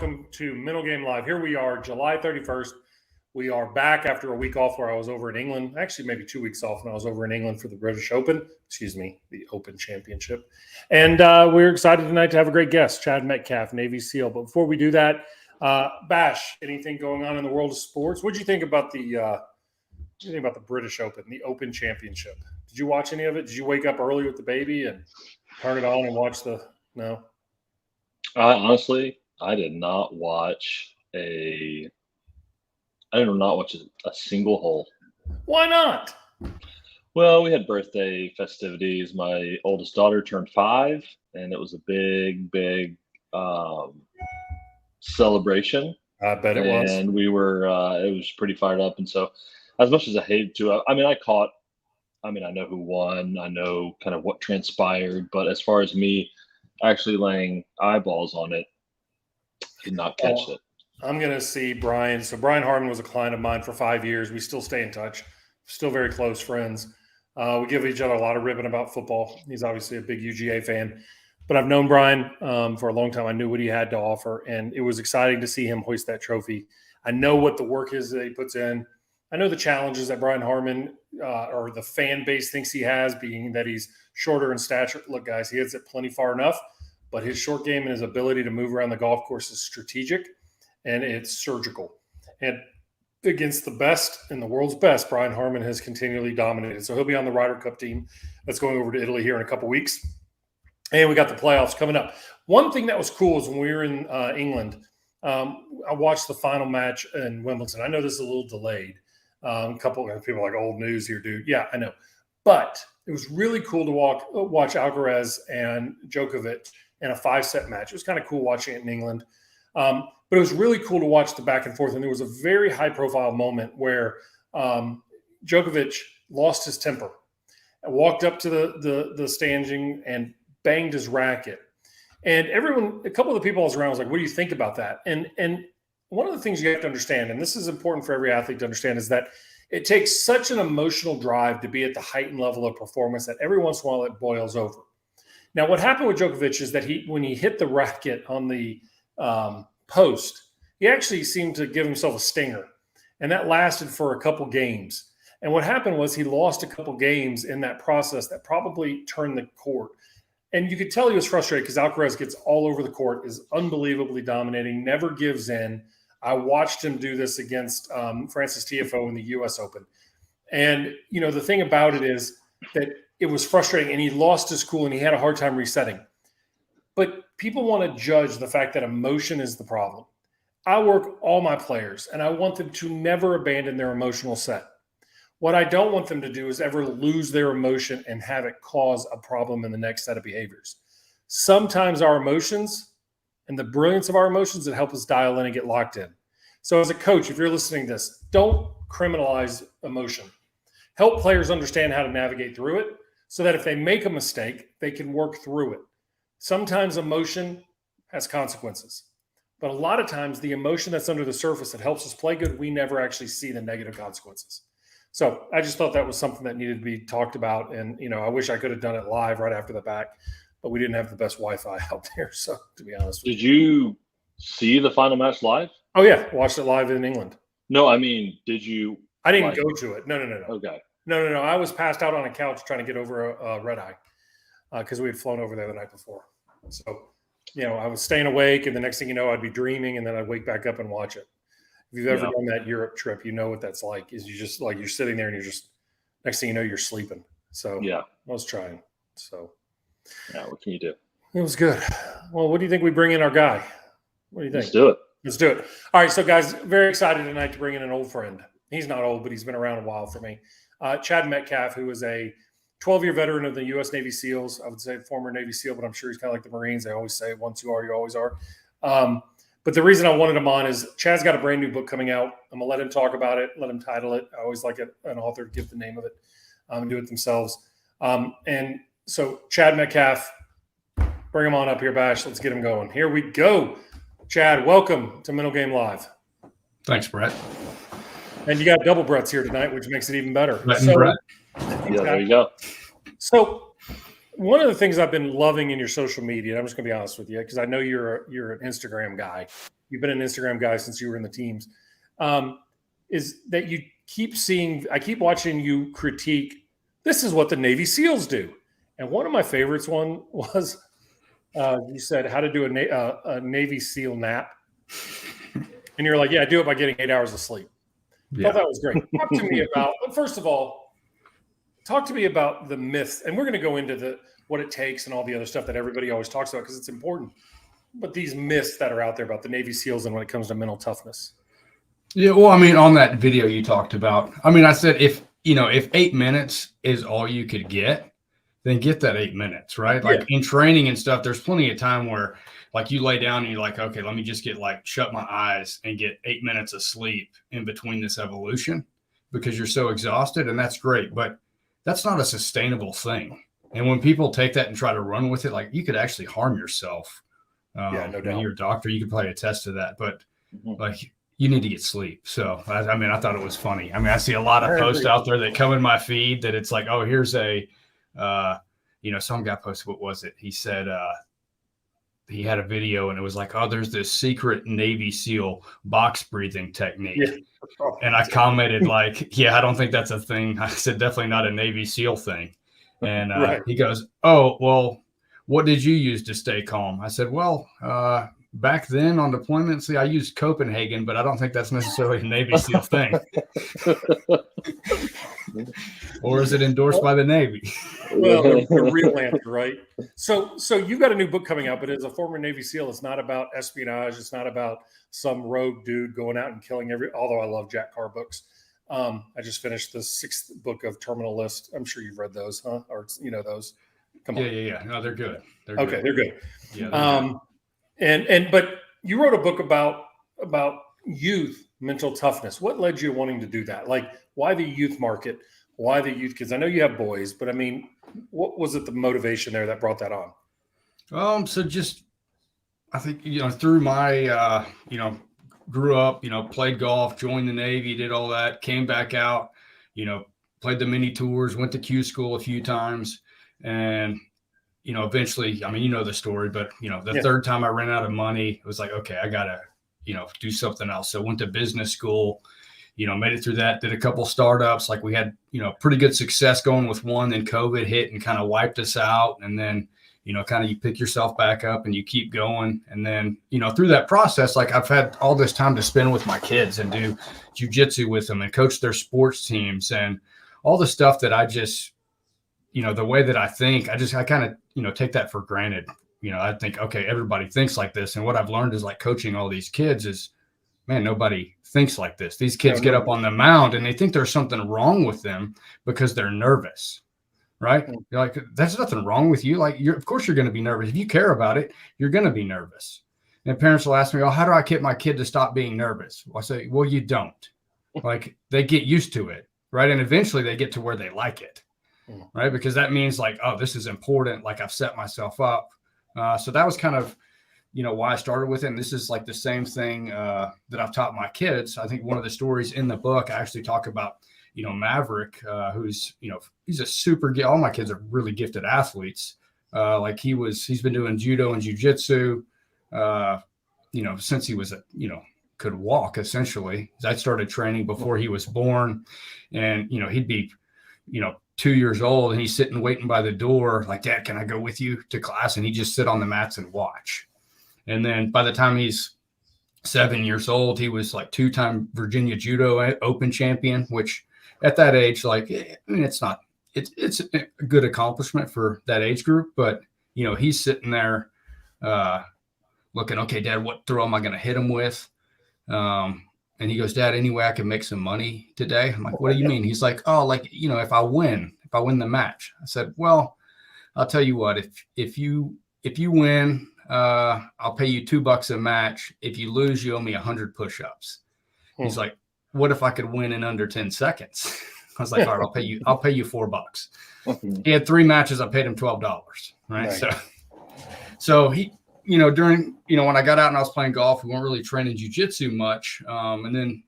welcome to Mental Game Live. Here we are, July 31st. We are back after a week off where I was over in England. Actually, maybe 2 weeks off when I was over in England for the British Open. The Open Championship. And we're excited tonight to have a great guest, Chad Metcalf, Navy SEAL. But before we do that, Bash, anything going on in the world of sports? What did you think about the British Open, the Open Championship? Did you watch any of it? Did you wake up early with the baby and turn it on and watch the – no? Honestly, I did not watch a single hole. Why not? Well, we had birthday festivities. My oldest daughter turned 5, and it was a big celebration. I bet it was. And we were, it was pretty fired up. And so, as much as I hated to, I know who won. I know kind of what transpired. But as far as me actually laying eyeballs on it, did not catch it. I'm going to see Brian. So Brian Harmon was a client of mine for 5 years. We still stay in touch. Still very close friends. We give each other a lot of ribbon about football. He's obviously a big UGA fan. But I've known Brian for a long time. I knew what he had to offer, and it was exciting to see him hoist that trophy. I know what the work is that he puts in. I know the challenges that Brian Harmon or the fan base thinks he has, being that he's shorter in stature. Look, guys, he hits it plenty far enough, but his short game and his ability to move around the golf course is strategic, and it's surgical. And against the best and the world's best, Brian Harmon has continually dominated. So he'll be on the Ryder Cup team that's going over to Italy here in a couple weeks. And we got the playoffs coming up. One thing that was cool is when we were in England, I watched the final match in Wimbledon. I know this is a little delayed. A couple of people are like, old news here, dude. Yeah, I know. But it was really cool to watch Alcaraz and Djokovic in a 5-set match. It was kind of cool watching it in England. But it was really cool to watch the back and forth. And there was a very high-profile moment where Djokovic lost his temper and walked up to the standing and banged his racket. And a couple of the people I was around was like, what do you think about that? And one of the things you have to understand, and this is important for every athlete to understand, is that it takes such an emotional drive to be at the heightened level of performance that every once in a while it boils over. Now, what happened with Djokovic is that when he hit the racket on the post, he actually seemed to give himself a stinger. And that lasted for a couple games. And what happened was he lost a couple games in that process that probably turned the court. And you could tell he was frustrated because Alcaraz gets all over the court, is unbelievably dominating, never gives in. I watched him do this against Francis Tiafoe in the U.S. Open. And, the thing about it is that it was frustrating, and he lost his cool, and he had a hard time resetting. But people want to judge the fact that emotion is the problem. I work all my players, and I want them to never abandon their emotional set. What I don't want them to do is ever lose their emotion and have it cause a problem in the next set of behaviors. Sometimes our emotions and the brilliance of our emotions that help us dial in and get locked in. So as a coach, if you're listening to this, don't criminalize emotion. Help players understand how to navigate through it so that if they make a mistake, they can work through it. Sometimes emotion has consequences, but a lot of times the emotion that's under the surface that helps us play good, we never actually see the negative consequences. So I just thought that was something that needed to be talked about. And, I wish I could have done it live right after the back, but we didn't have the best Wi-Fi out there. So to be honest with you. Did you see the final match live? Oh yeah. Watched it live in England. No, I mean, did you? I didn't go to it. No. Okay. No. I was passed out on a couch trying to get over a red eye because we had flown over there the night before. So, I was staying awake, and the next thing you know, I'd be dreaming, and then I'd wake back up and watch it. If you've ever done that Europe trip, you know what that's like. Is you just you're sitting there and you're just next thing you know you're sleeping. So I was trying. So what can you do? It was good. Well, what do you think we bring in our guy? What do you think? Let's do it. All right, so guys, very excited tonight to bring in an old friend. He's not old, but he's been around a while for me. Chad Metcalf, who is a 12-year veteran of the U.S. Navy SEALs. I would say former Navy SEAL, but I'm sure he's kind of like the Marines. They always say, once you are, you always are. But the reason I wanted him on is Chad's got a brand new book coming out. I'm going to let him talk about it, let him title it. I always like an author to give the name of it and do it themselves. And so Chad Metcalf, bring him on up here, Bash. Let's get him going. Here we go. Chad, welcome to Mental Game Live. Thanks, Bhrett. And you got double Bretts here tonight, which makes it even better. Bhrett. Yeah, there you go. So one of the things I've been loving in your social media, and I'm just going to be honest with you, because I know you're an Instagram guy. you've been an Instagram guy since you were in the teams, is that you keep seeing, I keep watching you critique, this is what the Navy SEALs do. And one of my favorites was you said how to do a Navy SEAL nap. And you're like, yeah, I do it by getting 8 hours of sleep. Yeah. Thought that was great. Talk to me about, first of all, talk to me about the myths. And we're going to go into what it takes and all the other stuff that everybody always talks about because it's important. But these myths that are out there about the Navy SEALs and when it comes to mental toughness. Yeah, well, I mean, on that video you talked about, I mean, I said if 8 minutes is all you could get, then get that 8 minutes, right? Like in training and stuff, there's plenty of time where like you lay down and you're like, okay, let me just get shut my eyes and get 8 minutes of sleep in between this evolution because you're so exhausted, and that's great, but that's not a sustainable thing. And when people take that and try to run with it, like you could actually harm yourself. No doubt. You're a doctor, you could probably attest to that, but like you need to get sleep. So, I mean, I thought it was funny. I mean, I see a lot of posts out there that come in my feed that it's like, oh, here's some guy posted, what was it? He said, he had a video and it was like, oh, there's this secret Navy SEAL box breathing technique. Yeah. And I commented like, yeah, I don't think that's a thing. I said, definitely not a Navy SEAL thing. And he goes, oh, well, what did you use to stay calm? I said, well, back then on deployment, see, I used Copenhagen, but I don't think that's necessarily a Navy SEAL thing. Or is it endorsed by the Navy? Well, the real answer, right? So you got a new book coming out, but as a former Navy SEAL, it's not about espionage. It's not about some rogue dude going out and killing although I love Jack Carr books. I just finished the 6th book of Terminal List. I'm sure you've read those, huh? Or those. Come on. Yeah. No, they're good. They're good. Yeah. But you wrote a book about youth mental toughness. What led you to wanting to do that? Like, why the youth market? Why the youth? Because I know you have boys, but I mean, what was it the motivation there that brought that on? So just, I think, through my, grew up, played golf, joined the Navy, did all that, came back out, played the mini tours, went to Q school a few times. And, eventually, I mean, the story, but, the third time I ran out of money, it was like, okay, I got to, do something else. So went to business school, made it through that, did a couple startups. Like we had, pretty good success going with one, then COVID hit and kind of wiped us out. And then, kind of you pick yourself back up and you keep going. And then, through that process, like I've had all this time to spend with my kids and do jujitsu with them and coach their sports teams and all the stuff that I just, the way that I think, I kind of, take that for granted. I think, okay, everybody thinks like this. And what I've learned is like coaching all these kids is, man, nobody thinks like this. These kids get up on the mound and they think there's something wrong with them because they're nervous, right? You're like, there's nothing wrong with you. Like, of course you're going to be nervous. If you care about it, you're going to be nervous. And parents will ask me, oh, how do I get my kid to stop being nervous? Well, I say, well, you don't. Like, they get used to it, right? And eventually they get to where they like it, right? Because that means like, oh, this is important. Like I've set myself up. So that was kind of, why I started with it. And this is like the same thing that I've taught my kids. I think one of the stories in the book, I actually talk about, Maverick, who's, he's a super, all my kids are really gifted athletes. Like he's been doing judo and jujitsu, since he was, could walk essentially. I started training before he was born and, he'd be, 2 years old and he's sitting waiting by the door like, Dad, can I go with you to class? And he'd just sit on the mats and watch. And then by the time he's 7 years old, he was like 2-time Virginia Judo Open champion, which at that age, like, I mean, it's a good accomplishment for that age group, but he's sitting there looking, okay, Dad, what throw am I going to hit him with? And he goes, Dad, any way I can make some money today? I'm like, what do you mean? He's like, oh, like, if I win the match. I said, well, I'll tell you what, if you win, I'll pay you $2 a match. If you lose, you owe me 100 push-ups. He's like, what if I could win in under 10 seconds? I was like, all right, I'll pay you $4. He had 3 matches. I paid him $12. Right. So he, during, when I got out and I was playing golf, we weren't really training jujitsu much. And then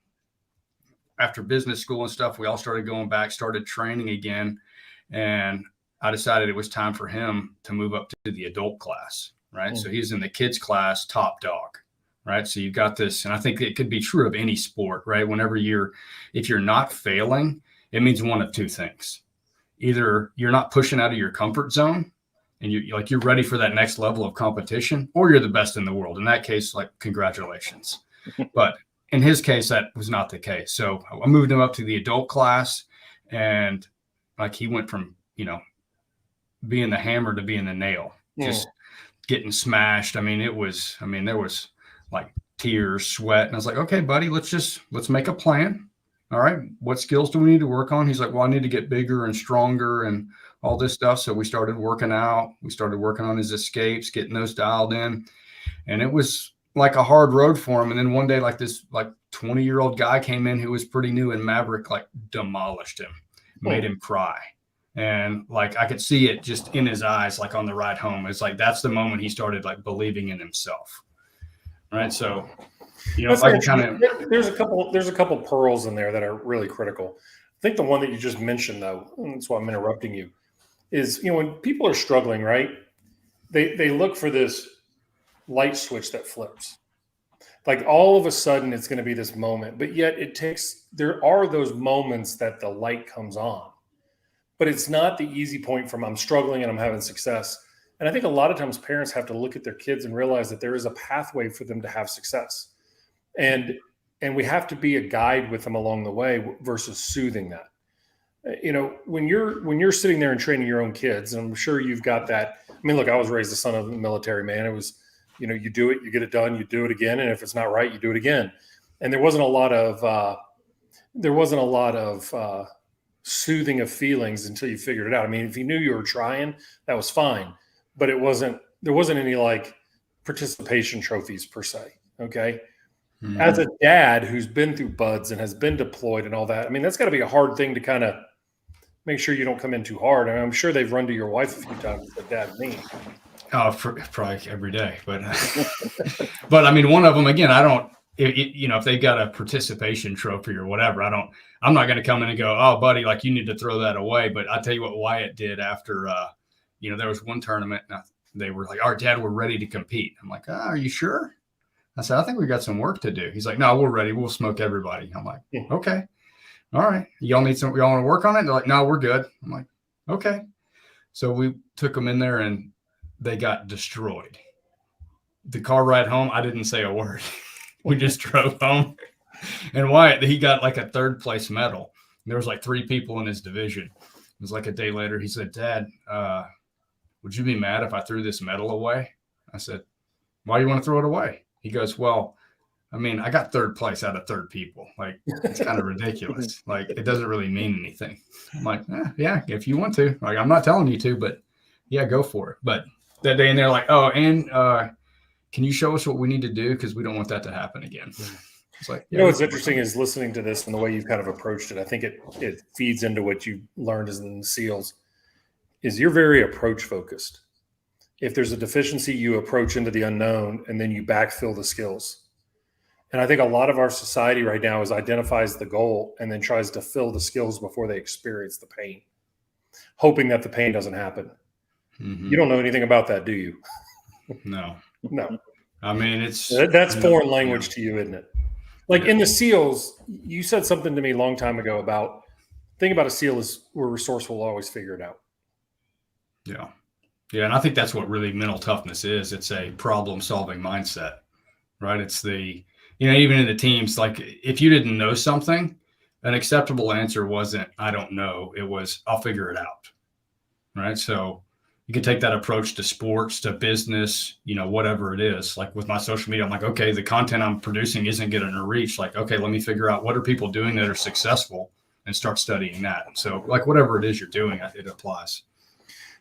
after business school and stuff, we all started going back, started training again. And I decided it was time for him to move up to the adult class. Right. So he's in the kids class, top dog. right? So you've got this, and I think it could be true of any sport, right? If you're not failing, it means one of two things. Either you're not pushing out of your comfort zone and you're ready for that next level of competition, or you're the best in the world. In that case, like, congratulations. But in his case, that was not the case. So I moved him up to the adult class, and like, he went from, being the hammer to being the nail, just getting smashed. There was like tears, sweat. And I was like, okay, buddy, let's make a plan. All right, what skills do we need to work on? He's like, well, I need to get bigger and stronger and all this stuff. So we started working out. We started working on his escapes, getting those dialed in. And it was like a hard road for him. And then one day, like, this 20-year-old guy came in who was pretty new, and Maverick like demolished him, made him cry. And like, I could see it just in his eyes, like on the ride home. It's like, that's the moment he started like believing in himself. Right. So, there's a couple pearls in there that are really critical. I think the one that you just mentioned, though, and that's why I'm interrupting you, is, when people are struggling, right, they look for this light switch that flips. Like, all of a sudden it's going to be this moment, but yet there are those moments that the light comes on, but it's not the easy point from I'm struggling and I'm having success. And I think a lot of times parents have to look at their kids and realize that there is a pathway for them to have success. And we have to be a guide with them along the way versus soothing that. When you're sitting there and training your own kids, and I'm sure you've got that. I mean, look, I was raised the son of a military man. It was, you do it, you get it done, you do it again. And if it's not right, you do it again. And there wasn't a lot of soothing of feelings until you figured it out. I mean, if you knew you were trying, that was fine, but there wasn't any like participation trophies per se. Okay. Mm-hmm. As a dad who's been through buds and has been deployed and all that, I mean, that's got to be a hard thing to kind of make sure you don't come in too hard. I mean, I'm sure they've run to your wife a few times and said, "Dad, me." Oh, probably every day, but but I mean, one of them, again, I don't. If they got a participation trophy or whatever, I'm not going to come in and go, "Oh, buddy, like, you need to throw that away." But I'll tell you what Wyatt did after, there was one tournament, and they were like, "All right, Dad, we're ready to compete." I'm like, "Are you sure?" I said, "I think we got some work to do." He's like, "No, we're ready. We'll smoke everybody." I'm like, "Okay, all right. Y'all want to work on it?" They're like, "No, we're good." I'm like, "Okay." So we took them in there, and they got destroyed. The car ride home, I didn't say a word. We just drove home. And Wyatt, he got like a 3rd place medal. There was like 3 people in his division. It was like a day later. He said, "Dad, would you be mad if I threw this medal away?" I said, "Why do you want to throw it away?" He goes, "Well, I mean, I got 3rd place out of 3rd people. Like, it's kind of ridiculous. Like, it doesn't really mean anything." I'm like, "Yeah, if you want to. Like, I'm not telling you to, but yeah, go for it." But that day, and they're like, "Oh, and can you show us what we need to do? Because we don't want that to happen again." It's like, what's interesting is listening to this and the way you've kind of approached it. I think it feeds into what you learned as in the SEALs, is you're very approach focused. If there's a deficiency, you approach into the unknown and then you backfill the skills. And I think a lot of our society right now identifies the goal and then tries to fill the skills before they experience the pain, hoping that the pain doesn't happen. Mm-hmm. You don't know anything about that, do you? No. I mean, that's foreign language to you, isn't it? Like, in the SEALs, you said something to me a long time ago about, the thing about a SEAL is we're resourceful, we'll always figure it out. Yeah. Yeah. And I think that's what really mental toughness is. It's a problem solving mindset, right? It's even in the teams, like, if you didn't know something, an acceptable answer wasn't, "I don't know." It was, "I'll figure it out." Right. So you can take that approach to sports, to business, whatever it is. Like, with my social media, I'm like, okay, the content I'm producing isn't getting a reach. Like, okay, let me figure out what are people doing that are successful and start studying that. So, like, whatever it is you're doing, it applies.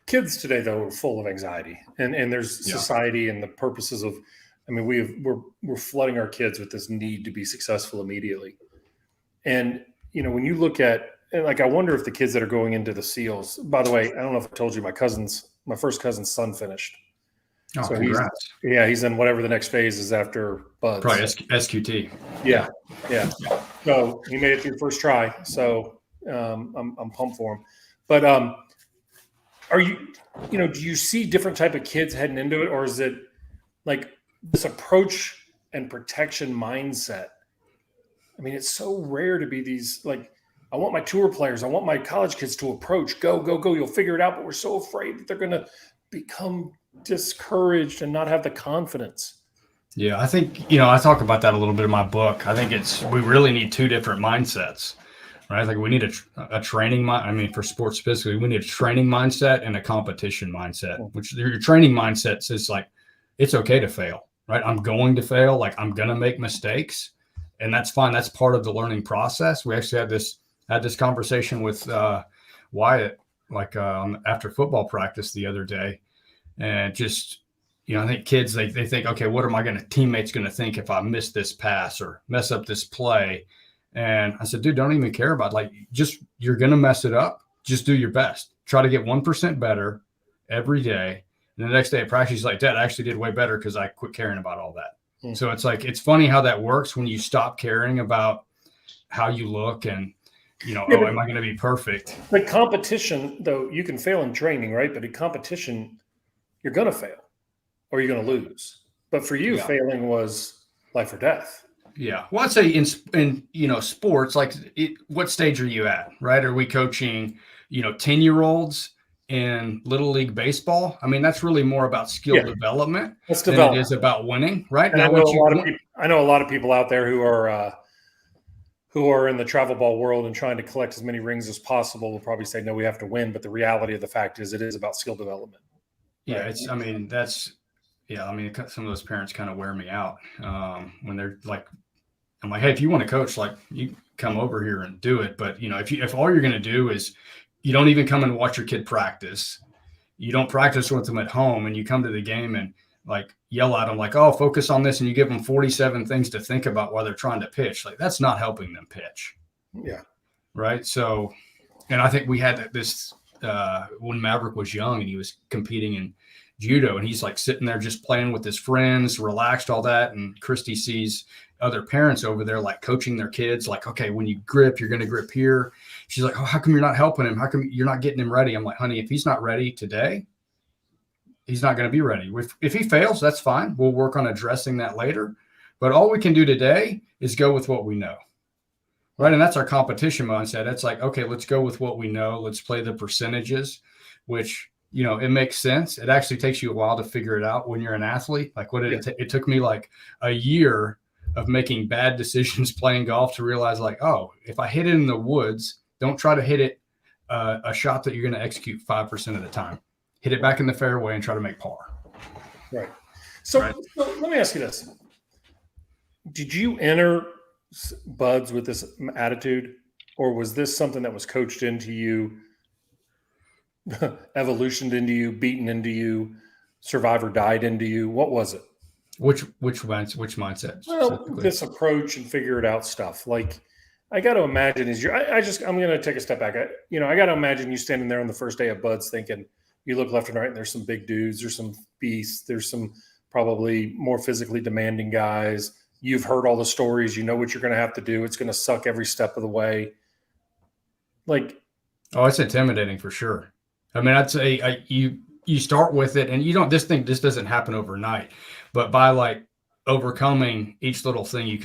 Kids today, though, are full of anxiety, and there's society and the purposes of, I mean, we're flooding our kids with this need to be successful immediately. And, when you look at, and like, I wonder if the kids that are going into the SEALs, by the way, I don't know if I told you, my first cousin's son finished. Oh, so congrats. He's in whatever the next phase is after buds. Probably SQT. Yeah. So he made it through first try. So I'm pumped for him. But are you, do you see different type of kids heading into it, or is it like this approach and protection mindset. I mean, it's so rare to be these, like, I want my tour players, I want my college kids to approach, go, go, go. You'll figure it out. But we're so afraid that they're going to become discouraged and not have the confidence. Yeah, I think, I talk about that a little bit in my book. I think we really need two different mindsets, right? Like we need a training mind. I mean, for sports specifically, we need a training mindset and a competition mindset, which your training mindset is like, it's okay to fail, right? I'm going to fail. Like I'm going to make mistakes, and that's fine. That's part of the learning process. We actually had this conversation with Wyatt, like after football practice the other day, and just, I think kids, they think, okay, what are my teammates going to think if I miss this pass or mess up this play? And I said, dude, don't even care about you're going to mess it up. Just do your best. Try to get 1% better every day. And the next day at practice, he's like, Dad, I actually did way better because I quit caring about all that. So it's like, it's funny how that works when you stop caring about how you look and, am I going to be perfect? But competition, though, you can fail in training, right? But in competition, you're going to fail or you're going to lose. But for you, failing was life or death. Yeah. Well, I'd say in sports, like what stage are you at, right? Are we coaching, 10-year-olds in Little League baseball? I mean, that's really more about skill development than it is about winning, right? And I know a lot of people out there who are in the travel ball world and trying to collect as many rings as possible will probably say, no, we have to win. But the reality of the fact is it is about skill development. Yeah. Right? Some of those parents kind of wear me out when they're like, I'm like, hey, if you want to coach, like you come over here and do it. But, if all you're going to do is you don't even come and watch your kid practice, you don't practice with them at home, and you come to the game and like yell at them like, oh, focus on this. And you give them 47 things to think about while they're trying to pitch. Like that's not helping them pitch. Yeah. Right. So, and I think we had this when Maverick was young and he was competing in judo, and he's like sitting there just playing with his friends, relaxed, all that. And Christy sees other parents over there, like coaching their kids, like, okay, when you grip, you're going to grip here. She's like, oh, how come you're not helping him? How come you're not getting him ready? I'm like, honey, if he's not ready today, he's not going to be ready. If he fails, that's fine. We'll work on addressing that later. But all we can do today is go with what we know. Right. And that's our competition mindset. It's like, okay, let's go with what we know. Let's play the percentages, which, it makes sense. It actually takes you a while to figure it out when you're an athlete. Like it took me like a year of making bad decisions playing golf to realize like, oh, if I hit it in the woods, don't try to hit it a shot that you're going to execute 5% of the time. Hit it back in the fairway and try to make par. Right. So let me ask you this. Did you enter buds with this attitude, or was this something that was coached into you, evolutioned into you, beaten into you, survive or died into you? What was it? Which mindset? Well, this approach and figure it out stuff. Like, I got to imagine I'm going to take a step back. I got to imagine you standing there on the first day of buds thinking, you look left and right and there's some big dudes, there's some beasts, there's some probably more physically demanding guys. You've heard all the stories, you know what you're going to have to do. It's going to suck every step of the way. Like, oh, it's intimidating for sure. I mean, I'd say you start with it, and this doesn't happen overnight, but by like overcoming each little thing, your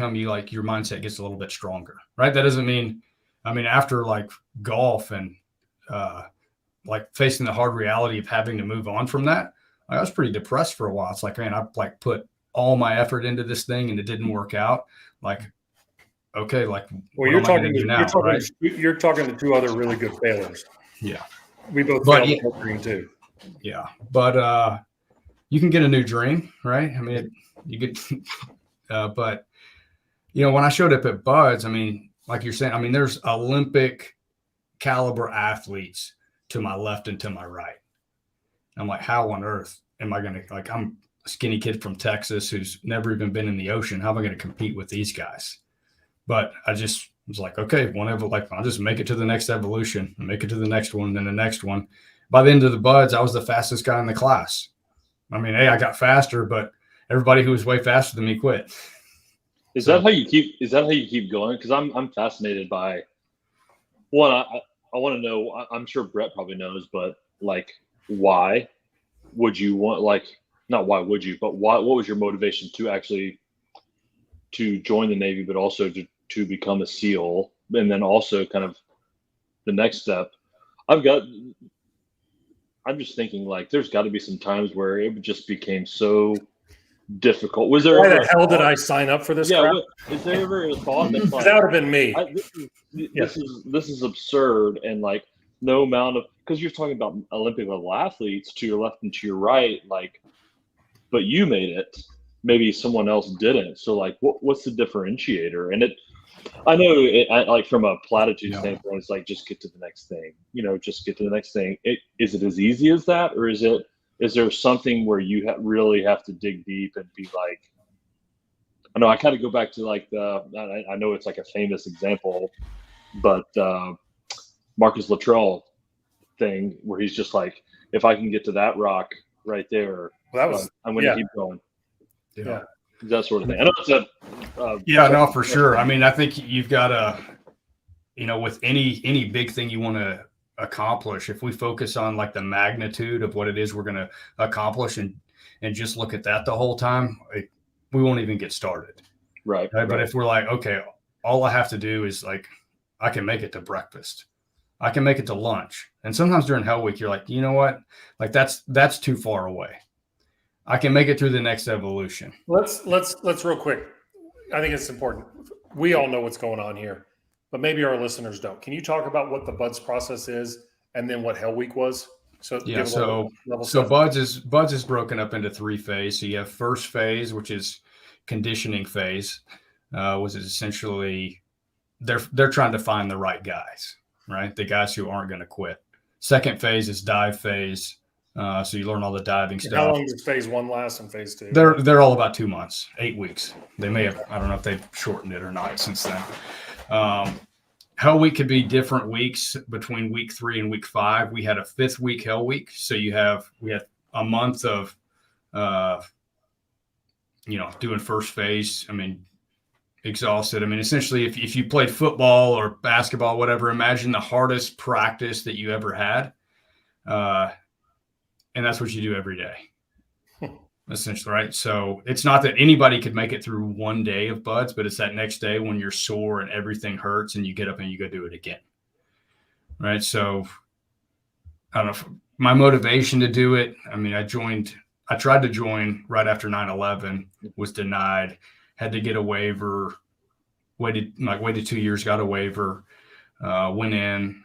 mindset gets a little bit stronger, right? That doesn't mean, after like golf and like facing the hard reality of having to move on from that, I was pretty depressed for a while. It's like, man, I like put all my effort into this thing and it didn't work out. Like, okay, like, well, you're talking to two other really good failures. Yeah. We both failed green too. Yeah. But you can get a new dream, right? I mean, you get, but when I showed up at Buds, like you're saying, there's Olympic caliber athletes to my left and to my right. I'm like, how on earth am I going to, like, I'm a skinny kid from Texas who's never even been in the ocean. How am I going to compete with these guys? But I just was like, okay, I'll just make it to the next evolution, make it to the next one, then the next one. By the end of the Buds, I was the fastest guy in the class. Hey, I got faster, but everybody who was way faster than me quit. Is that how you keep going? Because I'm fascinated by one. I want to know. I'm sure Bhrett probably knows, but like, why would you want, like, not why would you, but what was your motivation to actually to join the Navy, but also to become a SEAL, and then also kind of the next step. I'm just thinking, like, there's got to be some times where it just became so difficult. Was there Why ever the hell did I sign up for this crap? Is there ever a thought that's like, that would have been me? This is absurd, and like no amount of, because you're talking about Olympic level athletes to your left and to your right, like, but you made it. Maybe someone else didn't. So like, what's the differentiator? And I know like from a platitude standpoint, it's like, just get to the next thing. Just get to the next thing. Is it as easy as that, or is there something where you really have to dig deep and be like, I know I kind of go back to like I know it's like a famous example, but Marcus Luttrell thing where he's just like, if I can get to that rock right there, I'm going to keep going. Yeah. That sort of thing. I know it's no, for sure. I mean, I think you've got to, with any big thing you want to accomplish, if we focus on like the magnitude of what it is we're going to accomplish and just look at that the whole time, we won't even get started. Right. But if we're like, okay, all I have to do is like, I can make it to breakfast. I can make it to lunch. And sometimes during Hell Week, you're like, you know what? Like that's too far away. I can make it through the next evolution. Let's real quick. I think it's important. We all know what's going on here, but maybe our listeners don't. Can you talk about what the BUDS process is and then what Hell Week was? So BUDS is broken up into 3 phases. So you have first phase, which is conditioning phase, which is essentially they're trying to find the right guys, right? The guys who aren't going to quit. Second phase is dive phase. So you learn all the diving stuff. How long does phase 1 last and phase 2? They're all about 2 months, 8 weeks. They may have, I don't know if they've shortened it or not since then. Hell Week could be different weeks between week 3 and week 5. We had a 5th week Hell Week. So we had a month of, doing first phase. I mean, exhausted. I mean, essentially if you played football or basketball, whatever, imagine the hardest practice that you ever had. And that's what you do every day, essentially, right? So it's not that anybody could make it through one day of BUDS, but it's that next day when you're sore and everything hurts and you get up and you go do it again, right? So I don't know, my motivation to do it, I mean, I tried to join right after 9/11, was denied, had to get a waiver, waited 2 years, got a waiver, went in.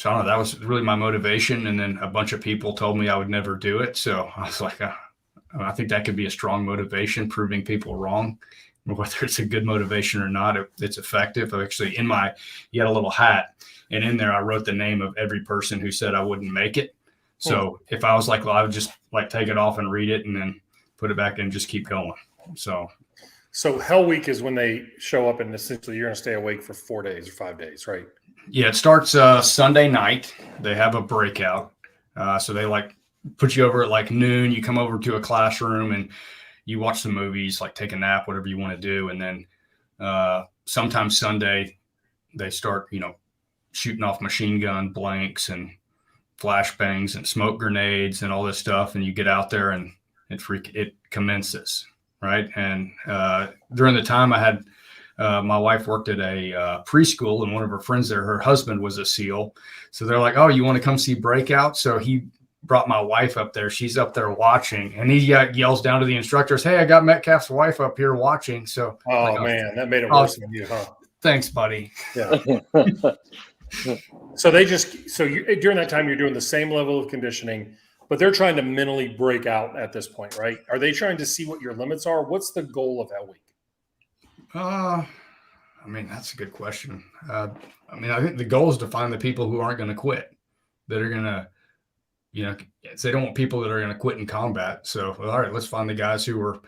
So I don't know, that was really my motivation. And then a bunch of people told me I would never do it. So I was like, I think that could be a strong motivation, proving people wrong, whether it's a good motivation or not. It's effective. Actually, you had a little hat, and in there I wrote the name of every person who said I wouldn't make it. So if I was like, well, I would just like take it off and read it and then put it back in and just keep going. So Hell Week is when they show up and essentially you're going to stay awake for 4 days or 5 days, right? Yeah, it starts Sunday night. They have a breakout. So they like put you over at like noon. You come over to a classroom and you watch some movies, like take a nap, whatever you want to do. And then sometimes Sunday they start, shooting off machine gun blanks and flashbangs and smoke grenades and all this stuff. And you get out there and it commences, right? And during the time I had my wife worked at a preschool, and one of her friends there, her husband was a SEAL. So they're like, oh, you want to come see Breakout? So he brought my wife up there. She's up there watching, and he yells down to the instructors, hey, I got Metcalfe's wife up here watching. So, man, that made it worse than you, huh? Thanks, buddy. Yeah. So during that time, you're doing the same level of conditioning, but they're trying to mentally break out at this point, right? Are they trying to see what your limits are? What's the goal of Hell Week? I mean, that's a good question. I think the goal is to find the people who aren't going to quit, that are going to, they don't want people that are going to quit in combat. So, all right, let's find the guys who are,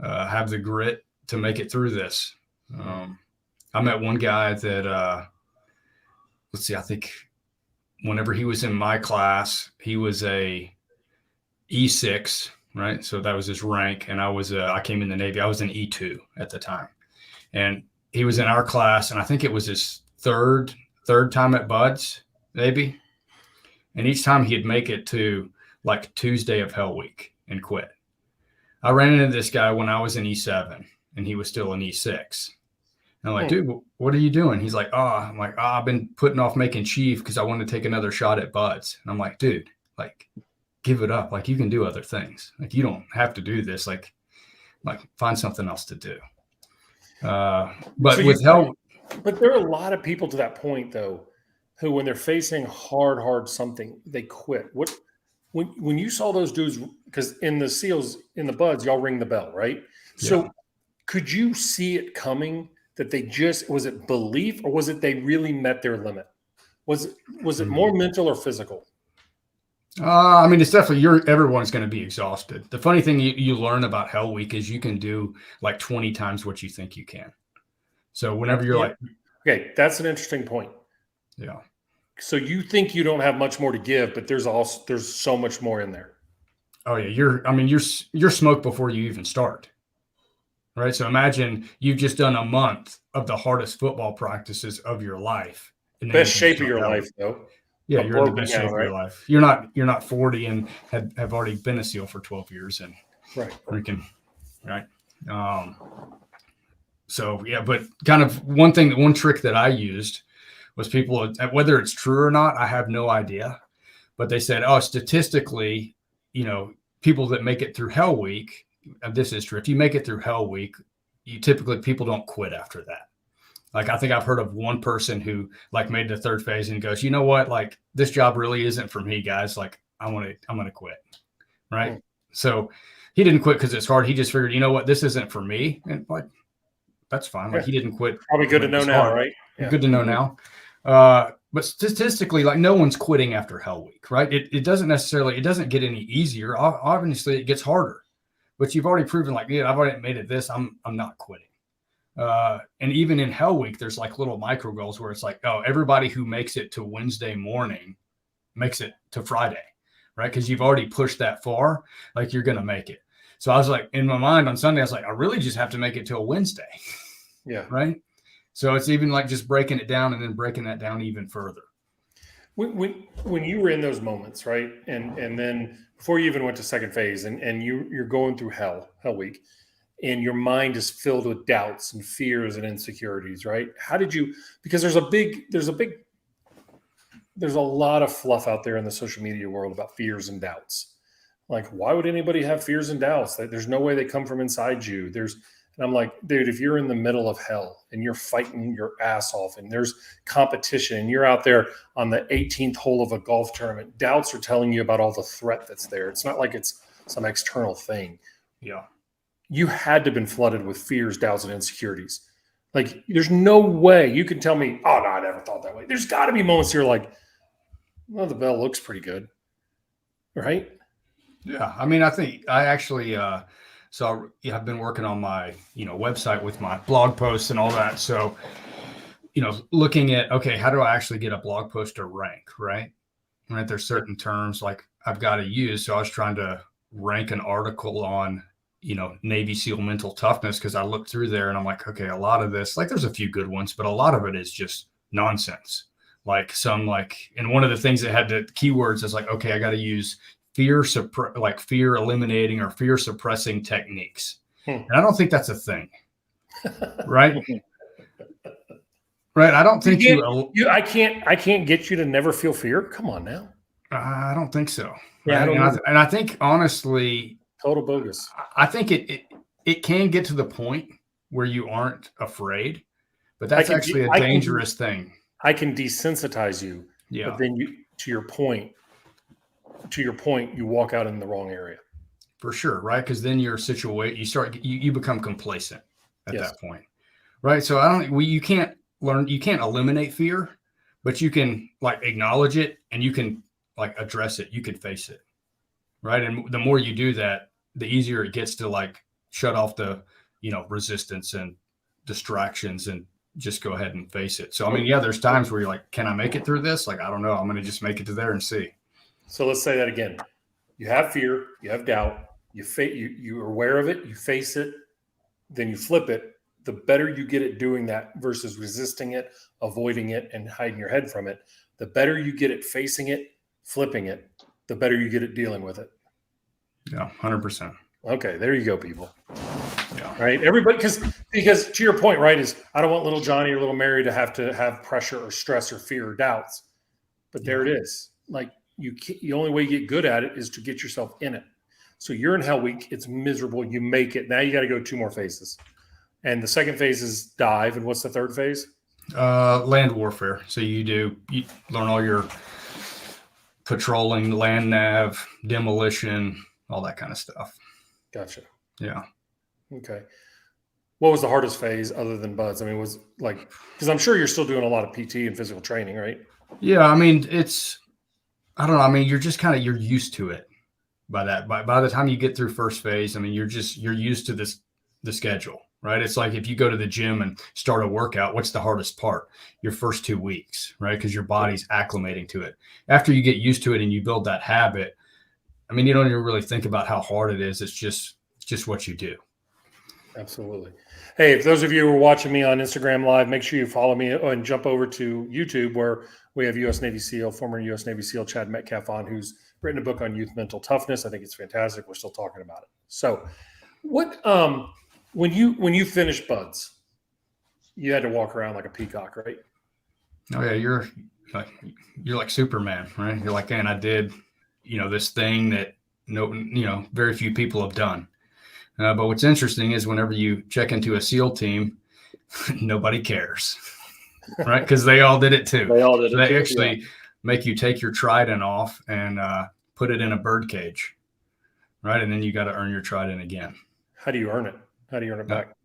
have the grit to make it through this. I met one guy that, I think whenever he was in my class, he was a E6, right? So that was his rank. And I came in the Navy. I was an E2 at the time. And he was in our class, and I think it was his third time at BUDS, maybe. And each time he'd make it to like Tuesday of Hell Week and quit. I ran into this guy when I was in E7 and he was still in E6. And I'm like, dude, what are you doing? He's like, I've been putting off making chief because I want to take another shot at buds. And I'm like, dude, like, give it up. Like, you can do other things. Like, you don't have to do this. Like find something else to do. But So with help. But there are a lot of people to that point, though, who, when they're facing hard something, they quit. When you saw those dudes, because in the SEALs, in the buds, y'all ring the bell, right? So could you see it coming that they was it belief, or was it they really met their limit? Was it more mental or physical? I mean, it's definitely everyone's going to be exhausted. The funny thing you learn about Hell Week is you can do like 20 times what you think you can. So whenever you're like, okay, that's an interesting point. Yeah. So you think you don't have much more to give, but there's so much more in there. Oh yeah. You're smoked before you even start. Right. So imagine you've just done a month of the hardest football practices of your life. Best shape of your life, though. Yeah, you're in the best shape of your life. You're not 40 and have already been a SEAL for 12 years and freaking right. So yeah, but kind of one trick that I used was people, whether it's true or not, I have no idea, but they said, oh, statistically, people that make it through Hell Week, this is true. If you make it through Hell Week, people don't quit after that. Like, I think I've heard of one person who like made the third phase and goes, you know what? Like, this job really isn't for me, guys. Like, I'm going to quit. Right. So he didn't quit because it's hard. He just figured, you know what? This isn't for me. And like, that's fine. Like, he didn't quit. Probably good to know now, right? Yeah. Good to know now. But statistically, like, no one's quitting after Hell Week, right? It doesn't get any easier. Obviously it gets harder, but you've already proven like, yeah, I've already made it this. I'm not quitting. And even in Hell Week, there's like little micro goals where it's like, oh, everybody who makes it to Wednesday morning makes it to Friday, right? Because you've already pushed that far, like you're going to make it. So I was like, in my mind on Sunday, I was like, I really just have to make it till Wednesday. Yeah. Right. So it's even like just breaking it down and then breaking that down even further. When you were in those moments, right, and then before you even went to second phase, and you're going through Hell Week, and your mind is filled with doubts and fears and insecurities, right? How did you? Because there's a lot of fluff out there in the social media world about fears and doubts. Like, why would anybody have fears and doubts? There's no way they come from inside you. And I'm like, dude, if you're in the middle of hell and you're fighting your ass off and there's competition and you're out there on the 18th hole of a golf tournament, doubts are telling you about all the threat that's there. It's not like it's some external thing. Yeah. You had to have been flooded with fears, doubts, and insecurities. Like, there's no way you can tell me, oh, no, I never thought that way. There's got to be moments you're like, well, the bell looks pretty good. Right? Yeah. I mean, I think I actually, so I've been working on my, website with my blog posts and all that. So, looking at, okay, how do I actually get a blog post to rank, right? Right. There's certain terms like I've got to use. So I was trying to rank an article on, Navy SEAL mental toughness, because I looked through there and I'm like, okay, a lot of this, like, there's a few good ones, but a lot of it is just nonsense. Like and one of the things that had the keywords is like, okay, I got to use fear eliminating or fear suppressing techniques. And I don't think that's a thing. Right. Right. I don't think I can't get you to never feel fear. Come on now. I don't think so. Yeah. Right? And I think honestly, total bogus. I think it can get to the point where you aren't afraid, but that's actually a dangerous thing. I can desensitize you. Yeah. But then to your point, you walk out in the wrong area. For sure. Right. Because then you're you become complacent at that point. Right. So you can't eliminate fear, but you can like acknowledge it and you can like address it. You can face it. Right. And the more you do that, the easier it gets to like shut off the, resistance and distractions and just go ahead and face it. So, I mean, yeah, there's times where you're like, can I make it through this? Like, I don't know. I'm going to just make it to there and see. So let's say that again. You have fear, you have doubt, you're aware of it, you face it, then you flip it. The better you get at doing that versus resisting it, avoiding it, and hiding your head from it, the better you get at facing it, flipping it, the better you get at dealing with it. Yeah, 100%. Okay, there you go, people. Yeah. Right, everybody, because to your point, right, is I don't want little Johnny or little Mary to have pressure or stress or fear or doubts. But there it is. Like the only way you get good at it is to get yourself in it. So you're in Hell Week. It's miserable. You make it. Now you got to go 2 more phases. And the second phase is dive. And what's the third phase? Land warfare. So you learn all your patrolling, land nav, demolition, all that kind of stuff. Gotcha. Yeah. Okay. What was the hardest phase other than buds? I mean, was like, because I'm sure you're still doing a lot of PT and physical training, right? Yeah. I mean, I don't know. I mean, you're just you're used to it by that. By the time you get through first phase, I mean, you're used to the schedule, right? It's like if you go to the gym and start a workout, what's the hardest part? Your first 2 weeks, right? Because your body's acclimating to it. After you get used to it and you build that habit, I mean, you don't even really think about how hard it is. It's just what you do. Absolutely. Hey, if those of you who are watching me on Instagram Live, make sure you follow me and jump over to YouTube where we have former U.S. Navy SEAL Chad Metcalf on, who's written a book on youth mental toughness. I think it's fantastic. We're still talking about it. So what when you finished buds, you had to walk around like a peacock, right? Oh yeah, you're like Superman, right? You're like, man, I did, this thing that very few people have done. But what's interesting is whenever you check into a SEAL team, nobody cares, right? Because they all did it too. They all did it. They actually make you take your trident off and put it in a bird cage, right? And then you got to earn your trident again. How do you earn it? How do you earn it back?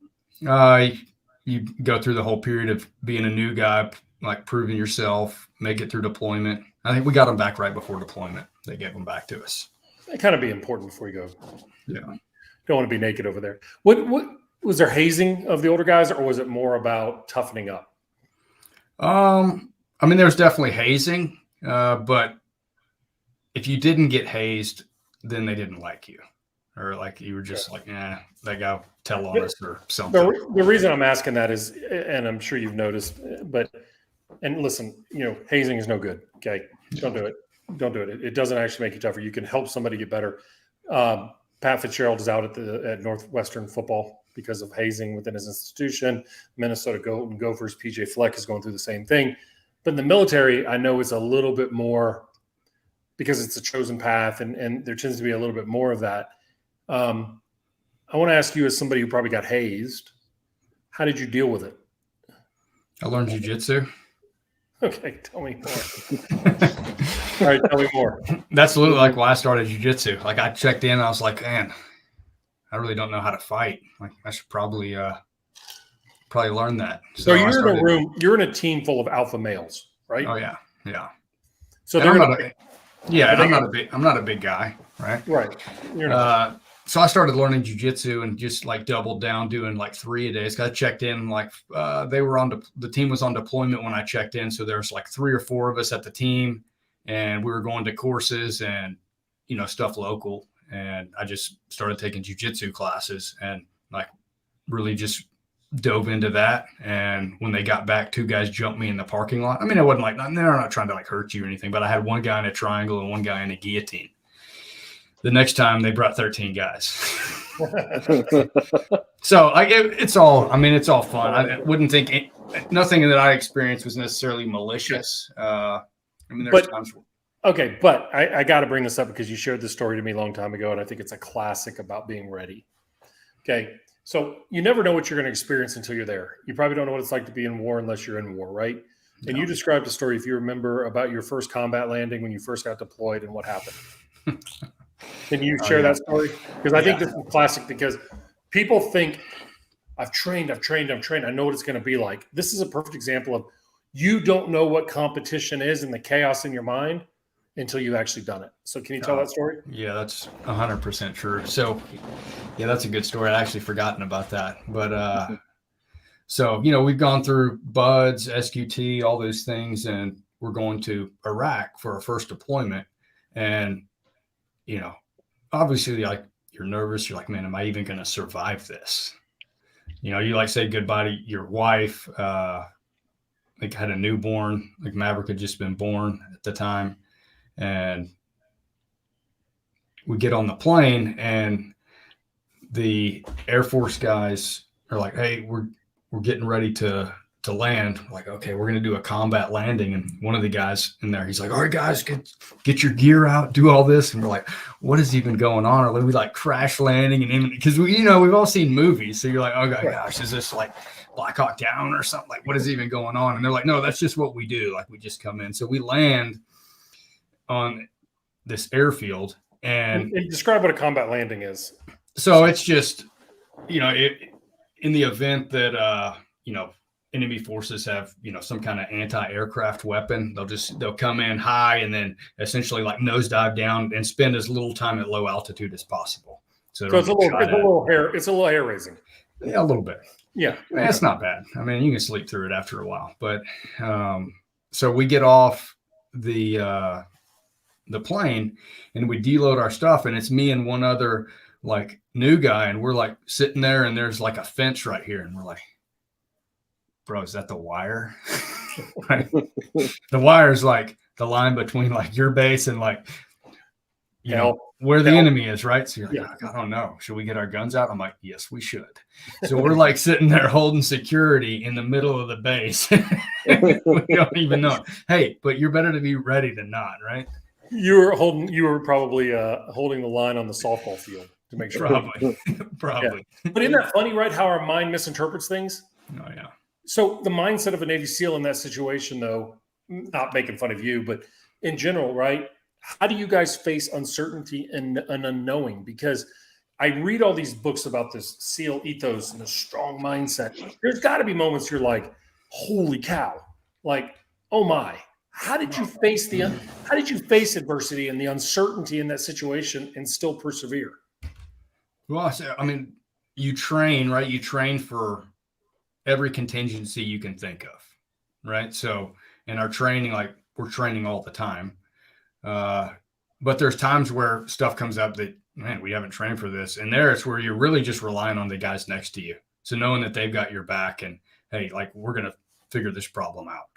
You go through the whole period of being a new guy, like proving yourself, make it through deployment. I think we got them back right before deployment. They gave them back to us. It kind of be important before you go. Yeah. Don't want to be naked over there. What was there hazing of the older guys, or was it more about toughening up? I mean, there's definitely hazing, but if you didn't get hazed, then they didn't like you, or like you were just like, that guy tell on us or something. The reason I'm asking that is, and I'm sure you've noticed, and listen, hazing is no good. Okay, don't do it. Don't do it. It doesn't actually make you tougher. You can help somebody get better. Pat Fitzgerald is out at Northwestern football because of hazing within his institution. Minnesota Golden Gophers, PJ Fleck is going through the same thing. But in the military, I know it's a little bit more because it's a chosen path, and there tends to be a little bit more of that. I want to ask you, as somebody who probably got hazed, how did you deal with it? I learned jiu-jitsu. Okay, tell me more. All right, tell me more. That's literally like why I started jiu-jitsu. Like I checked in, I was like, man, I really don't know how to fight. Like I should probably learn that. So you're in a room, you're in a team full of alpha males, right? Oh yeah, yeah. So I'm not a big guy, right? Right. You're not. So I started learning jiu-jitsu and just like doubled down doing like 3 a day. So I checked in like the team was on deployment when I checked in. So there's like 3 or 4 of us at the team, and we were going to courses and stuff local. And I just started taking jiu-jitsu classes and like really just dove into that. And when they got back, 2 guys jumped me in the parking lot. I mean, it wasn't like they're not trying to like hurt you or anything, but I had 1 guy in a triangle and 1 guy in a guillotine. The next time they brought 13 guys. So it's all fun. I wouldn't think nothing that I experienced was necessarily malicious. I mean, there's times. Okay, but I got to bring this up because you shared this story to me a long time ago, and I think it's a classic about being ready. Okay, so you never know what you're going to experience until you're there. You probably don't know what it's like to be in war unless you're in war, right? No. And you described a story, if you remember, about your first combat landing when you first got deployed and what happened. Can you share that story? Because I think this is classic because people think, I've trained. I know what it's going to be like. This is a perfect example of you don't know what competition is and the chaos in your mind until you've actually done it. So can you tell that story? Yeah, that's 100% true. So yeah, that's a good story. I'd actually forgotten about that. But so, we've gone through BUDS, SQT, all those things, and we're going to Iraq for our first deployment. And obviously, like you're nervous. You're like, man, am I even going to survive this? You like say goodbye to your wife. Like had a newborn. Like Maverick had just been born at the time, and we get on the plane, and the Air Force guys are like, hey, we're getting ready to land. We're like, okay, we're going to do a combat landing. And one of the guys in there, he's like, all right, guys, get your gear out, do all this. And we're like, what is even going on? Or we like crash landing and because we've all seen movies. So you're like, oh gosh, is this like Black Hawk Down or something? Like, what is even going on? And they're like, no, that's just what we do. Like, we just come in. So we land on this airfield and describe what a combat landing is. So it's just, in the event that, enemy forces have, some kind of anti-aircraft weapon, they'll come in high and then essentially like nosedive down and spend as little time at low altitude as possible. So it's a little hair raising. Yeah, a little bit. Yeah. That's not bad. I mean, you can sleep through it after a while, but, so we get off the plane and we deload our stuff, and it's me and one other like new guy, and we're like sitting there and there's like a fence right here, and we're like, bro, is that the wire? Right? The wire is like the line between like your base and like, where the enemy is, right? So you're like, I don't know. Should we get our guns out? I'm like, yes, we should. So we're like sitting there holding security in the middle of the base. We don't even know. Hey, but you're better to be ready than not, right? You were probably holding the line on the softball field to make sure. Probably. Yeah. But isn't that funny, right? How our mind misinterprets things? Oh yeah. So the mindset of a Navy SEAL in that situation, though, not making fun of you, but in general, right? How do you guys face uncertainty and an unknowing? Because I read all these books about this SEAL ethos and the strong mindset. There's got to be moments you're like, holy cow, like, oh my. How did you face adversity and the uncertainty in that situation and still persevere? Well, I mean, you train, right? You train for every contingency you can think of, right? So in our training, like we're training all the time. But there's times where stuff comes up that, man, we haven't trained for this. And there it's where you're really just relying on the guys next to you. So knowing that they've got your back and, hey, like, we're going to figure this problem out.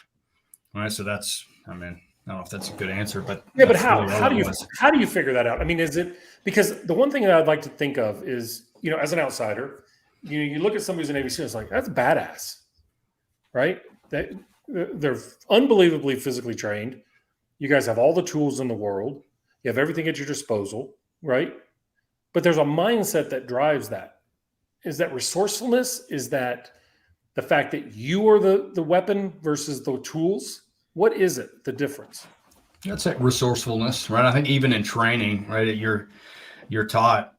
All right. So that's, I don't know if that's a good answer, but yeah, but how do you figure that out? I mean, is it because the one thing that I'd like to think of is, as an outsider, you look at somebody who's a Navy SEAL, it's like, that's badass, right? They're unbelievably physically trained. You guys have all the tools in the world. You have everything at your disposal, right? But there's a mindset that drives that. Is that resourcefulness? Is that the fact that you are the weapon versus the tools? What is it, the difference? That's like resourcefulness, right? I think even in training, right, you're taught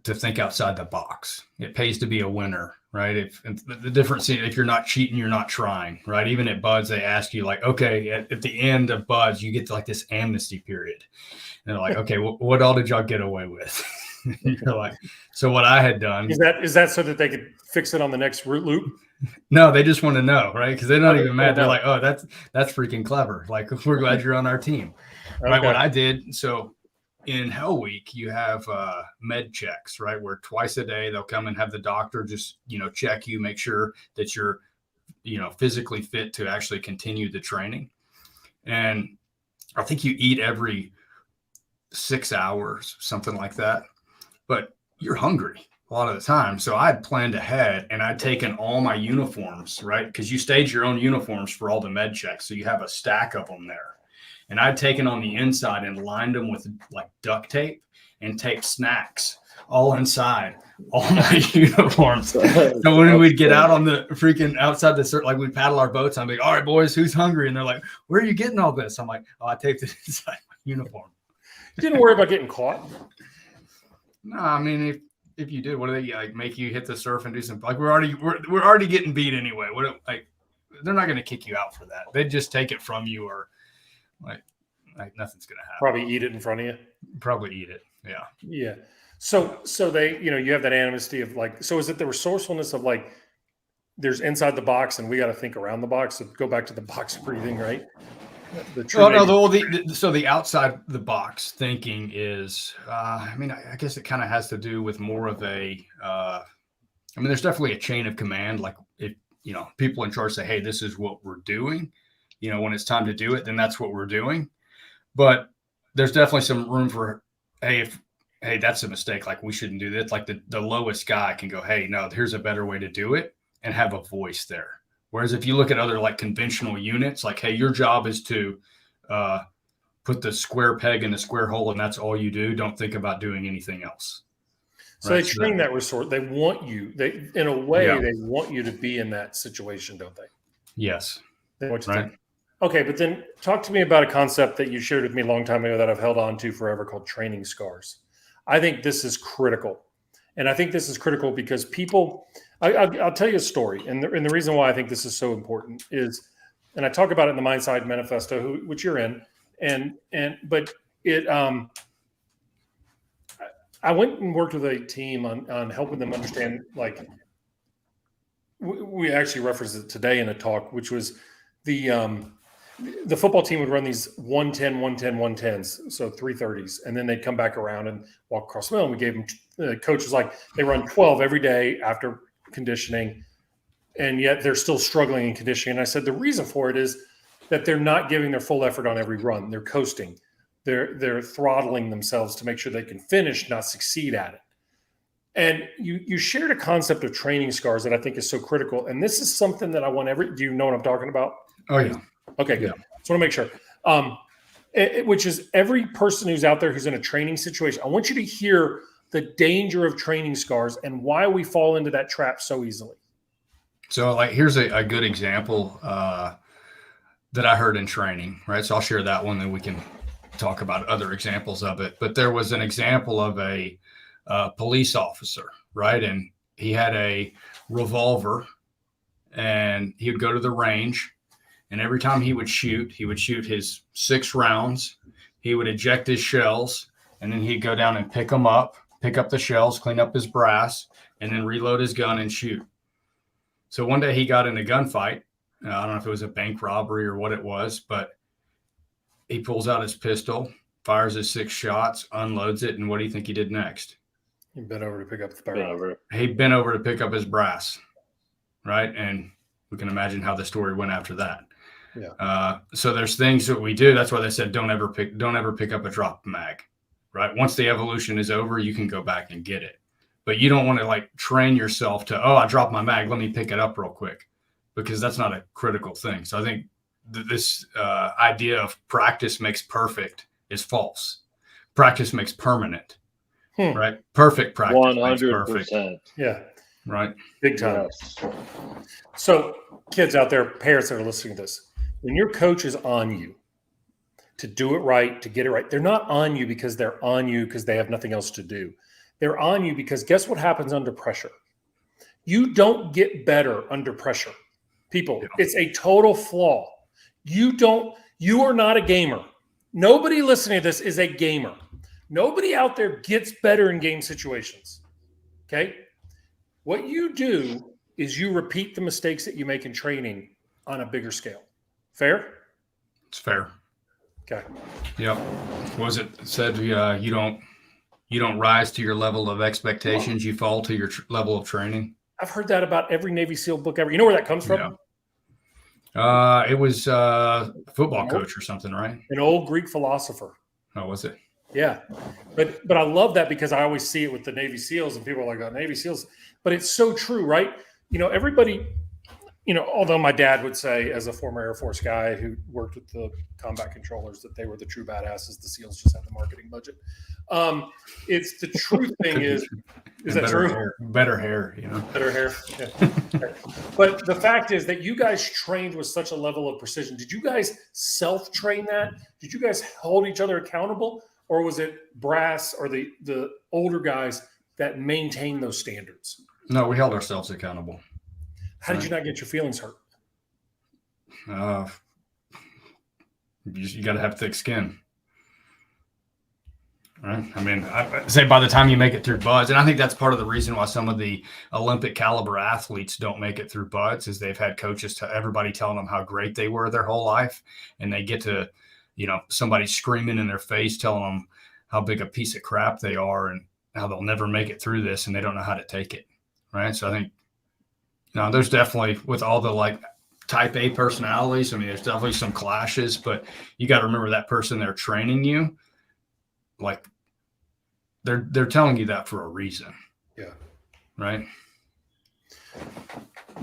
to think outside the box. It pays to be a winner, right? If the difference, if you're not cheating, you're not trying, right? Even at BUD/S, they ask you like, okay, at the end of BUD/S, you get to like this amnesty period. And they're like, okay, what all did y'all get away with? You're like, so what I had done. Is that so that they could fix it on the next loop? No, they just want to know, right? Because they're not even mad. They're like, oh, that's freaking clever. Like, we're glad you're on our team. Okay. Right? What I did, so in Hell Week, you have med checks, right? Where twice a day they'll come and have the doctor just, check you, make sure that you're, physically fit to actually continue the training. And I think you eat every 6 hours, something like that. But you're hungry a lot of the time. So I'd planned ahead and I'd taken all my uniforms, right? Because you stage your own uniforms for all the med checks. So you have a stack of them there. And I'd taken on the inside and lined them with like duct tape and taped snacks all inside all my uniforms. So when we'd get out on the freaking outside the like we'd paddle our boats, I'm like, all right, boys, who's hungry? And they're like, where are you getting all this? I'm like, oh, I taped it inside my uniform. You didn't worry about getting caught? No, I mean, if you did, what do they like make you hit the surf and do some like we're already getting beat anyway. What like they're not going to kick you out for that. They'd just take it from you or like nothing's going to happen. Probably eat it in front of you. Probably eat it. Yeah. Yeah. So they, you have that amnesty of like, so is it the resourcefulness of like, there's inside the box and we got to think around the box. So go back to the box breathing, right? So the outside the box thinking is, I guess it kind of has to do with more of a, there's definitely a chain of command. Like if, people in charge say, hey, this is what we're doing, when it's time to do it, then that's what we're doing. But there's definitely some room for, hey, hey, that's a mistake. Like, we shouldn't do this. Like the lowest guy can go, hey, no, here's a better way to do it, and have a voice there. Whereas if you look at other like conventional units, like, hey, your job is to put the square peg in the square hole, and that's all you do. Don't think about doing anything else. So they train that resource. They want you. They, in a way, they want you to be in that situation, don't they? Yes. They want you to think. Okay, but then talk to me about a concept that you shared with me a long time ago that I've held on to forever, called training scars. I think this is critical, and I think this is critical because people. I'll tell you a story, and the reason why I think this is so important is, and I talk about it in the Mindside Manifesto, which you're in, but it. I went and worked with a team on helping them understand, like, we actually referenced it today in a talk, which was the football team would run these 110, 110, 110s, so 330s, and then they'd come back around and walk across the middle. And we gave them, the coach was like, they run 12 every day after conditioning, and yet they're still struggling in conditioning. And I said, the reason for it is that they're not giving their full effort on every run. They're coasting. They're throttling themselves to make sure they can finish, not succeed at it. And you shared a concept of training scars that I think is so critical. And this is something that I want do you know what I'm talking about? Oh, yeah. Okay, good. Just want to make sure. Which is every person who's out there who's in a training situation, I want you to hear the danger of training scars and why we fall into that trap so easily. So, like, here's a good example that I heard in training, right? So I'll share that one, then we can talk about other examples of it. But there was an example of a police officer, right? And he had a revolver, and he would go to the range, and every time he would shoot his 6 rounds. He would eject his shells, and then he'd go down and pick up the shells, clean up his brass, and then reload his gun and shoot. So one day he got in a gunfight. I don't know if it was a bank robbery or what it was, but he pulls out his pistol, fires his 6 shots, unloads it, and what do you think he did next? He bent over to pick up the barrel. He bent over to pick up his brass, right? And we can imagine how the story went after that. Yeah. So there's things that we do. That's why they said don't ever pick up a drop mag, right? Once the evolution is over, you can go back and get it. But you don't want to like train yourself to, I dropped my mag, let me pick it up real quick, because that's not a critical thing. So I think this idea of practice makes perfect is false. Practice makes permanent, right? Perfect practice 100%. makes perfect. Yeah. Right. Big time. Yes. So kids out there, parents that are listening to this, when your coach is on you to do it right, to get it right, they're not on you because they're on you because they have nothing else to do. They're on you because guess what happens under pressure? You don't get better under pressure. People, it's a total flaw. You are not a gamer. Nobody listening to this is a gamer. Nobody out there gets better in game situations. Okay? What you do is you repeat the mistakes that you make in training on a bigger scale. Fair? It's fair. Okay. Yep. Was it said you don't rise to your level of expectations, you fall to your level of training? I've heard that about every Navy SEAL book ever. You know where that comes from? Yeah. It was a football coach or something, right? An old Greek philosopher. Oh, was it? Yeah. But I love that because I always see it with the Navy SEALs and people are like, oh, Navy SEALs. But it's so true, right? You know, everybody, although my dad would say as a former Air Force guy who worked with the combat controllers that they were the true badasses, the SEALs just had the marketing budget. It's the truth thing is that true? Better hair, Better hair. Yeah. But the fact is that you guys trained with such a level of precision. Did you guys self-train that? Did you guys hold each other accountable? Or was it brass or the older guys that maintained those standards? No, we held ourselves accountable. How did you not get your feelings hurt? You got to have thick skin. Right. I mean, I say by the time you make it through buds, and I think that's part of the reason why some of the Olympic caliber athletes don't make it through buds is they've had coaches everybody telling them how great they were their whole life. And they get to, somebody screaming in their face, telling them how big a piece of crap they are and how they'll never make it through this. And they don't know how to take it. Right. So I think, there's definitely with all the like type A personalities. I mean, there's definitely some clashes, but you got to remember that person they're training you. Like, they're telling you that for a reason. Yeah. Right.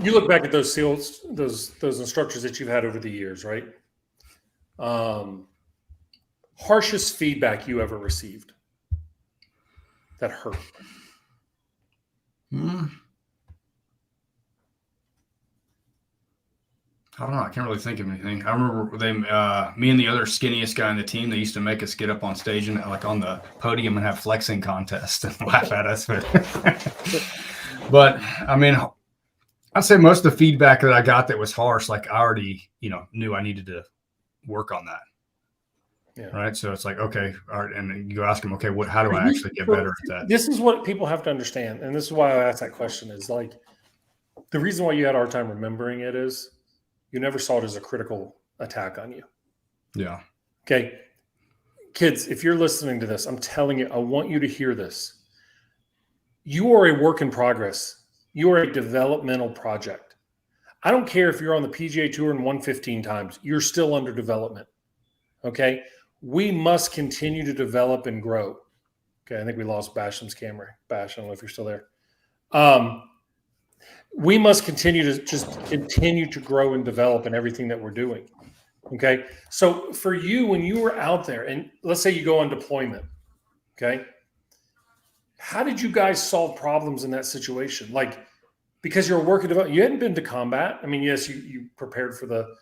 You look back at those SEALs, those instructors that you've had over the years, right? Harshest feedback you ever received that hurt? I don't know. I can't really think of anything. I remember me and the other skinniest guy on the team, they used to make us get up on stage and like on the podium and have flexing contests and laugh at us. But I mean, I'd say most of the feedback that I got that was harsh, like I already, knew I needed to work on that. Yeah. Right. So it's like, okay. All right. And you ask them, okay, how do I actually get better at that? This is what people have to understand. And this is why I asked that question is like, the reason why you had a hard time remembering it is you never saw it as a critical attack on you. Yeah. Okay. Kids, if you're listening to this, I'm telling you, I want you to hear this. You are a work in progress. You are a developmental project. I don't care if you're on the PGA Tour and won 15 times, you're still under development. Okay. We must continue to develop and grow. Okay. I think we lost Basham's camera. Bash, I don't know if you're still there. We must continue to grow and develop in everything that we're doing. Okay. So for you, when you were out there and let's say you go on deployment, okay, how did you guys solve problems in that situation? Like, because you're a worker development, you hadn't been to combat. I mean, yes, you prepared for the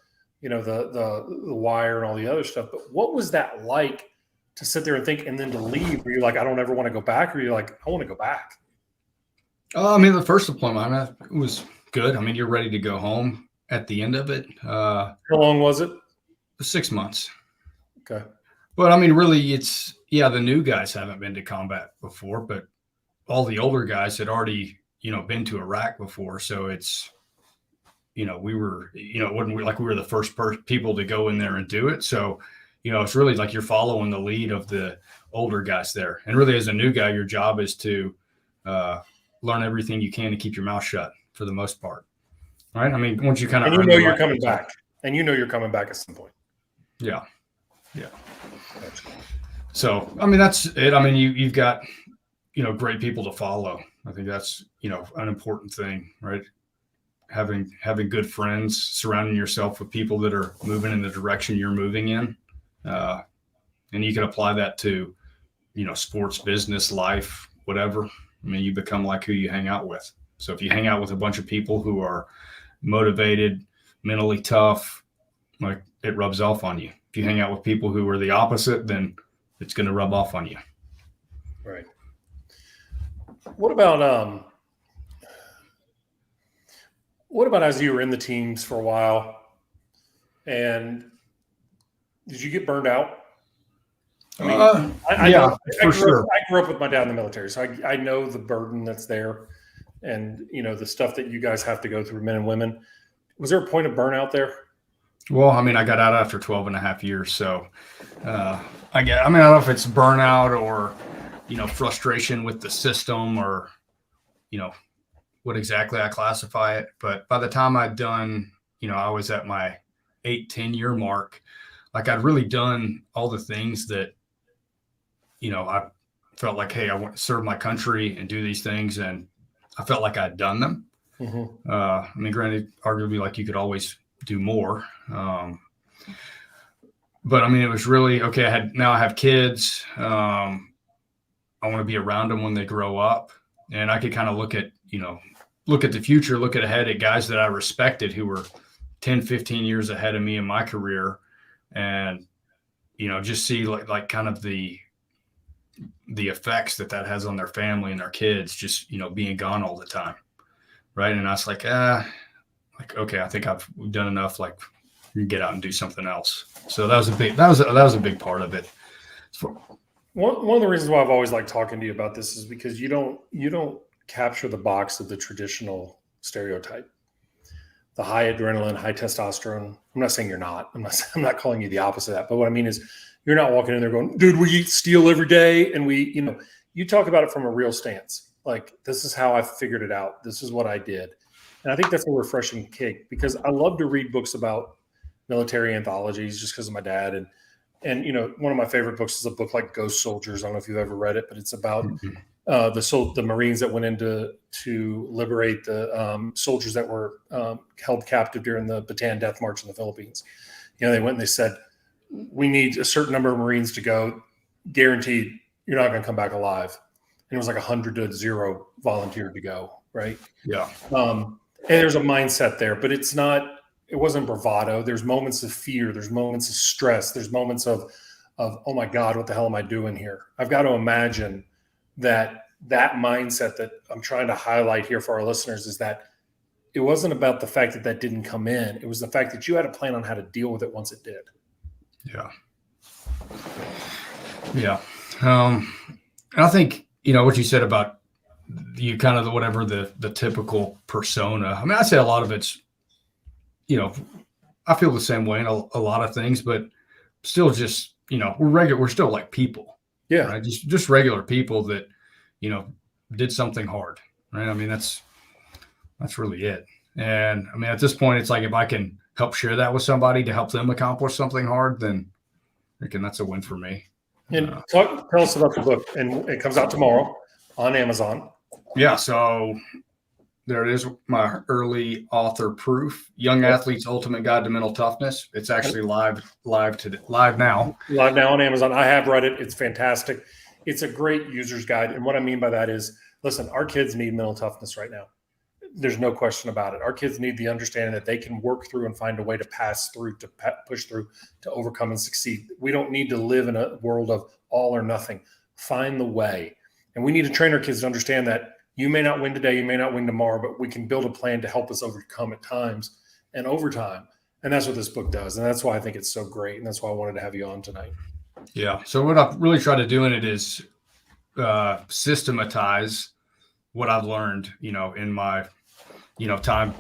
wire and all the other stuff, but what was that like to sit there and think and then to leave? Were you like, I don't ever want to go back? Or you're like, I want to go back? I mean, the first deployment it was good. I mean, you're ready to go home at the end of it. How long was it? 6 months. Okay. But I mean, really, the new guys haven't been to combat before, but all the older guys had already, been to Iraq before. So it's, we were, it wasn't like we were the first people to go in there and do it. So, it's really like you're following the lead of the older guys there. And really, as a new guy, your job is to learn everything you can to keep your mouth shut for the most part. Right. I mean, once you kind of, you're coming back and you're coming back at some point. Yeah. Yeah. So, I mean, that's it. I mean, you've got, great people to follow. I think that's, an important thing, right? Having good friends, surrounding yourself with people that are moving in the direction you're moving in. And you can apply that to, sports, business, life, whatever. I mean, you become like who you hang out with. So if you hang out with a bunch of people who are motivated, mentally tough, like it rubs off on you. If you hang out with people who are the opposite, then it's going to rub off on you. Right. What about as you were in the teams for a while and did you get burned out? I mean, I grew up with my dad in the military, so I know the burden that's there and, the stuff that you guys have to go through, men and women. Was there a point of burnout there? Well, I mean, I got out after 12 and a half years. So I don't know if it's burnout or, frustration with the system or, what exactly I classify it. But by the time I'd done, I was at my 8-10 year mark, like I'd really done all the things that, I felt like, hey, I want to serve my country and do these things. And I felt like I'd done them. Mm-hmm. I mean, granted, arguably like you could always do more. But I mean, it was really, okay, I have kids. I want to be around them when they grow up. And I could kind of look at the future, look ahead at guys that I respected who were 10, 15 years ahead of me in my career. And, just see like kind of the effects that has on their family and their kids, just, being gone all the time. Right. And I was like, okay, I think we've done enough. Like, get out and do something else. So that was a big part of it. One of the reasons why I've always liked talking to you about this is because you don't capture the box of the traditional stereotype, the high adrenaline, high testosterone. I'm not saying you're not. I'm not calling you the opposite of that. But what I mean is, you're not walking in there going, dude, we eat steel every day, and you talk about it from a real stance. Like, this is how I figured it out. This is what I did. And I think that's a refreshing kick because I love to read books about military anthologies just because of my dad. And And, one of my favorite books is a book like Ghost Soldiers. I don't know if you've ever read it, but it's about the Marines that went in to liberate the soldiers that were held captive during the Bataan Death March in the Philippines. They went and they said, we need a certain number of Marines to go, guaranteed you're not going to come back alive. And it was like 100 to 0 volunteered to go, right? Yeah. And there's a mindset there, but it wasn't bravado. There's moments of fear. There's moments of stress. There's moments of, oh my God, what the hell am I doing here? I've got to imagine that mindset that I'm trying to highlight here for our listeners is that it wasn't about the fact that didn't come in. It was the fact that you had a plan on how to deal with it once it did. Yeah. Yeah. And I think, what you said about you kind of the typical persona. I mean, I say a lot of it's, I feel the same way in a lot of things, but still just, we're still like people. Yeah. Right? Just regular people that, did something hard. Right. I mean, that's really it. And I mean, at this point, it's like, if I can help share that with somebody to help them accomplish something hard, then that's a win for me. And tell us about the book. And it comes out tomorrow on Amazon. Yeah. So there it is, my early author proof, Young Athlete's Ultimate Guide to Mental Toughness. It's actually live now. Live now on Amazon. I have read it. It's fantastic. It's a great user's guide. And what I mean by that is, listen, our kids need mental toughness right now. There's no question about it. Our kids need the understanding that they can work through and find a way to pass through, to push through, to overcome and succeed. We don't need to live in a world of all or nothing. Find the way. And we need to train our kids to understand that you may not win today, you may not win tomorrow, but we can build a plan to help us overcome at times and over time. And that's what this book does. And that's why I think it's so great. And that's why I wanted to have you on tonight. Yeah. So what I've really tried to do in it is systematize what I've learned, in my, time,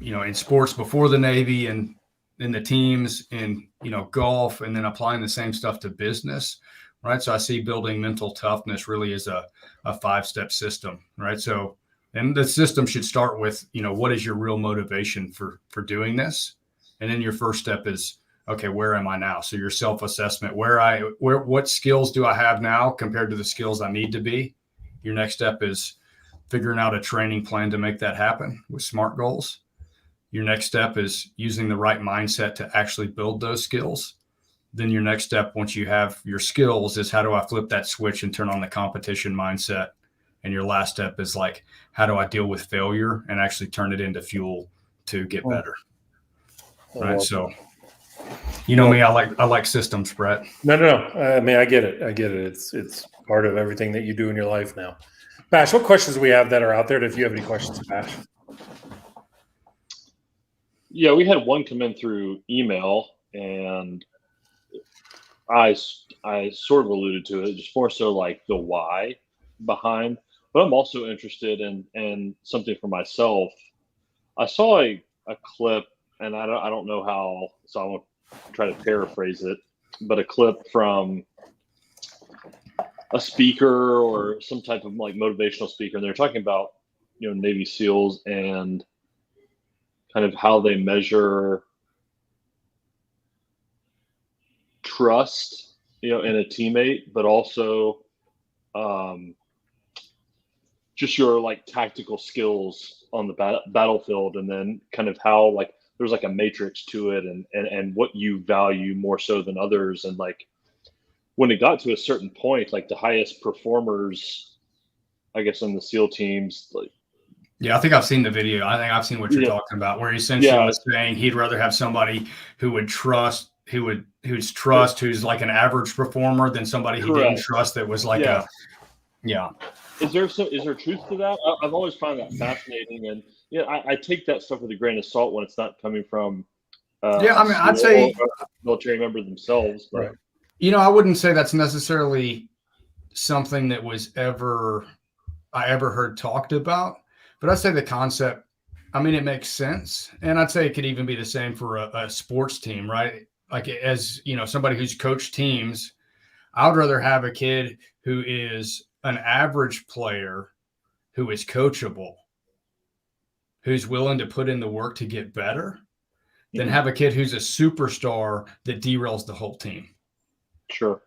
in sports before the Navy and in the teams, in, golf, and then applying the same stuff to business. Right. So I see building mental toughness really as a 5-step system. Right. So, and the system should start with, what is your real motivation for doing this? And then your first step is, okay, where am I now? So your self-assessment, what skills do I have now compared to the skills I need to be? Your next step is figuring out a training plan to make that happen with SMART goals. Your next step is using the right mindset to actually build those skills. Then your next step, once you have your skills, is how do I flip that switch and turn on the competition mindset? And your last step is like, how do I deal with failure and actually turn it into fuel to get better? Right. So, me, I like systems, Bhrett. No. I mean, I get it. It's part of everything that you do in your life now. Bash, what questions do we have that are out there? If you have any questions, Bash. Yeah, we had one come in through email, and I sort of alluded to it, just more so like the why behind. But I'm also interested in something for myself. I saw a clip, and I don't know how, so I won't try to paraphrase it, but a clip from a speaker or some type of like motivational speaker, and they're talking about Navy SEALs and kind of how they measure trust, in a teammate, but also just your like tactical skills on the battlefield, and then kind of how like there's like a matrix to it, and what you value more so than others, and like when it got to a certain point, like the highest performers, I guess, on the SEAL teams, like. Yeah, I think I've seen the video. I think I've seen what you're talking about, where he essentially was saying he'd rather have somebody who's like an average performer than somebody he didn't trust that was like Is there truth to that? I've always found that fascinating, and I take that stuff with a grain of salt when it's not coming from I'd say military member themselves, but. Right. I wouldn't say that's necessarily something that I ever heard talked about, but I'd say the concept, it makes sense. And I'd say it could even be the same for a sports team, right? Like as, somebody who's coached teams, I would rather have a kid who is an average player who is coachable, who's willing to put in the work to get better, than have a kid who's a superstar that derails the whole team. Sure.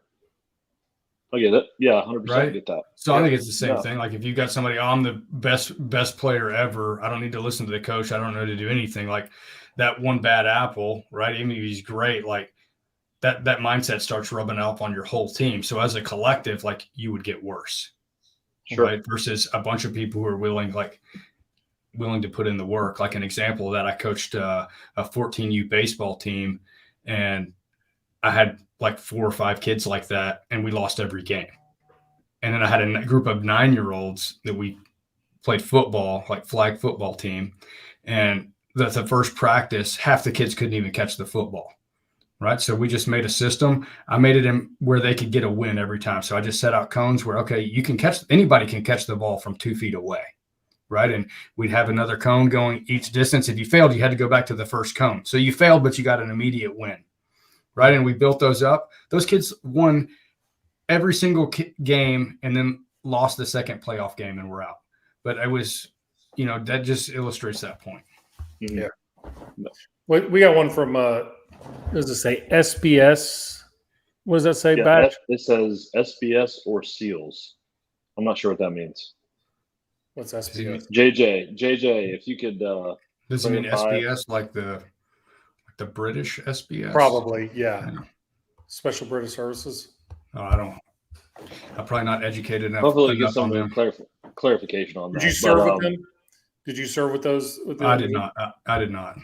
I get it. Yeah, 100% Right? get that. So yeah. I think it's the same thing. Like if you got somebody, I'm the best player ever. I don't need to listen to the coach. I don't know to do anything. Like that one bad apple, right? Even if he's great, like that mindset starts rubbing off on your whole team. So as a collective, like you would get worse. Sure. Right? Versus a bunch of people who are willing to put in the work. Like an example of that, I coached a 14U baseball team, and I had like 4 or 5 kids like that, and we lost every game. And then I had a group of 9-year-olds that we played football, like flag football team. And that's the first practice, half the kids couldn't even catch the football. Right. So we just made a system. I made it in where they could get a win every time. So I just set out cones where, okay, anybody can catch the ball from 2 feet away. Right. And we'd have another cone going each distance. If you failed, you had to go back to the first cone. So you failed, but you got an immediate win. Right. And we built those up. Those kids won every single game and then lost the second playoff game and we're out. But it was, that just illustrates that point. Mm-hmm. Yeah. We got one from, does it say SBS? What does that say? Yeah, it says SBS or SEALs. I'm not sure what that means. What's SBS? JJ, if you could. Does it mean SBS like the British SBS? Probably, yeah. Special British Services. Oh, I'm probably not educated enough. Hopefully, get some clarification on that. Did you serve with them? Did you serve with those? I did not. I did not.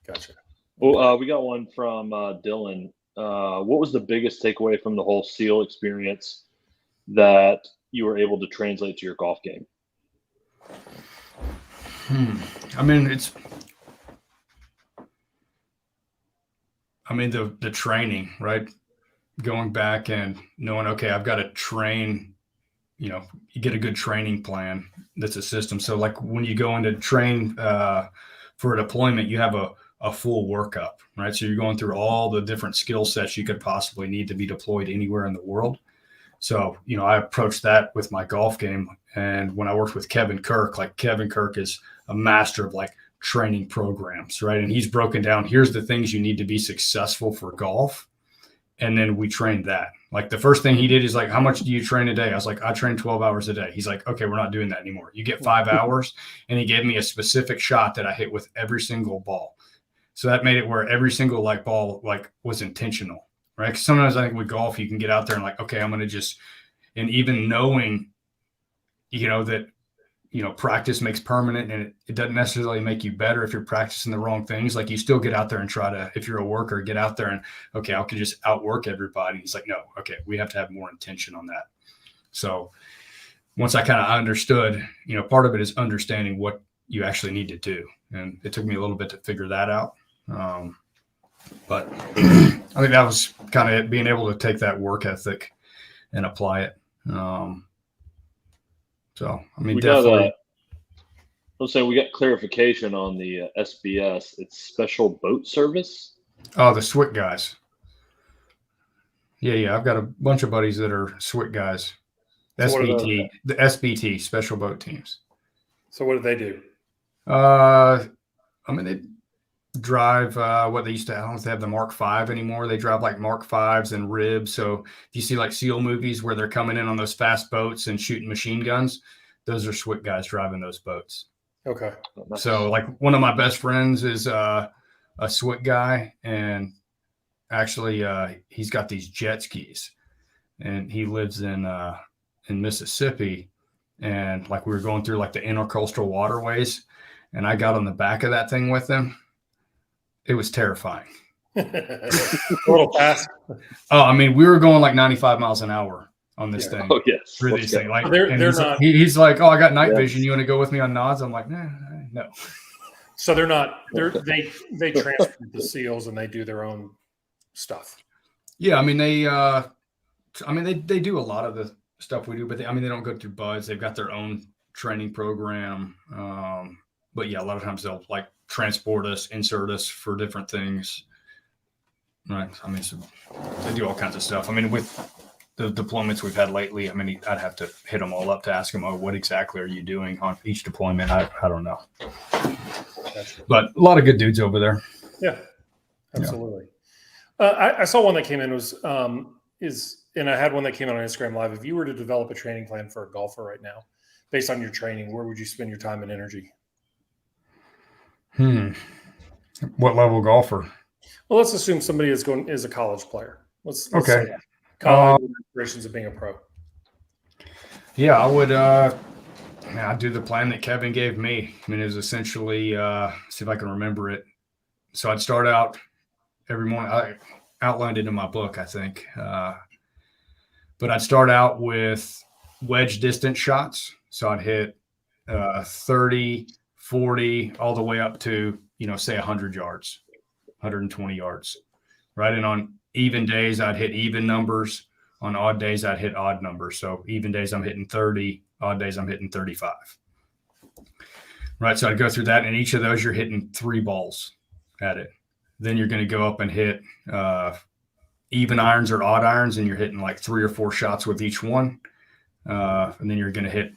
Gotcha. Well, we got one from Dylan. What was the biggest takeaway from the whole SEAL experience that you were able to translate to your golf game? I mean, the training, right? Going back and knowing, okay, I've got to train, you get a good training plan. That's a system. So like when you go into train for a deployment, you have a full workup, right? So you're going through all the different skill sets you could possibly need to be deployed anywhere in the world. So, I approached that with my golf game. And when I worked with Kevin Kirk is a master of like training programs, right? And he's broken down, here's the things you need to be successful for golf. And then we trained that. Like the first thing he did is like, how much do you train a day? I was like, I train 12 hours a day. He's like, okay, we're not doing that anymore. You get 5 hours. And he gave me a specific shot that I hit with every single ball. So that made it where every single ball was intentional, right? Because sometimes I think with golf, you can get out there and like, okay, I'm going to just, and even knowing, that, practice makes permanent, and it doesn't necessarily make you better if you're practicing the wrong things. Like you still get out there and try to, if you're a worker, get out there and, okay, I can just outwork everybody. He's like, no, okay, we have to have more intention on that. So once I kind of understood, part of it is understanding what you actually need to do. And it took me a little bit to figure that out. But I think that was kind of it, being able to take that work ethic and apply it. Definitely. Let's say we got clarification on the SBS. It's Special Boat Service. Oh, the SWIC guys. Yeah. I've got a bunch of buddies that are SWIC guys. So SBT, the SBT, Special Boat Teams. So what do they do? They drive what they used to. I don't know if they have the Mark V anymore. They drive like Mark Vs and ribs. So you see like SEAL movies where they're coming in on those fast boats and shooting machine guns. Those are SWIC guys driving those boats. Okay. So like one of my best friends is a SWIC guy, and actually he's got these jet skis, and he lives in Mississippi, and like we were going through like the intercoastal waterways, and I got on the back of that thing with him. It was terrifying. A little fast. Oh, we were going like 95 miles an hour on this thing. Oh, yes. Through these things. Like, they're not. He's like, oh, I got night vision. You want to go with me on nods? I'm like, no. So they're not. They transfer the SEALs and they do their own stuff. Yeah, they do a lot of the stuff we do, but they don't go through BUDS. They've got their own training program. But yeah, a lot of times they'll like transport us, insert us for different things. Right. So they do all kinds of stuff. With the deployments we've had lately, I'd have to hit them all up to ask them, what exactly are you doing on each deployment? I don't know. But a lot of good dudes over there. Yeah, absolutely. Yeah. I saw one that came in. It was and I had one that came out on Instagram Live. If you were to develop a training plan for a golfer right now, based on your training, where would you spend your time and energy? What level golfer? Well, let's assume somebody is a college player. Let's Okay. say that. College with aspirations of being a pro. Yeah, I would. I'd do the plan that Kevin gave me. I mean, it was essentially see if I can remember it. So I'd start out every morning. I outlined it in my book, I think. But I'd start out with wedge distance shots. So I'd hit 30, 40, all the way up to, say 100 yards, 120 yards, right? And on even days, I'd hit even numbers. On odd days, I'd hit odd numbers. So even days, I'm hitting 30. Odd days, I'm hitting 35. Right, so I'd go through that. And each of those, you're hitting 3 balls at it. Then you're going to go up and hit even irons or odd irons, and you're hitting like 3 or 4 shots with each one. And then you're going to hit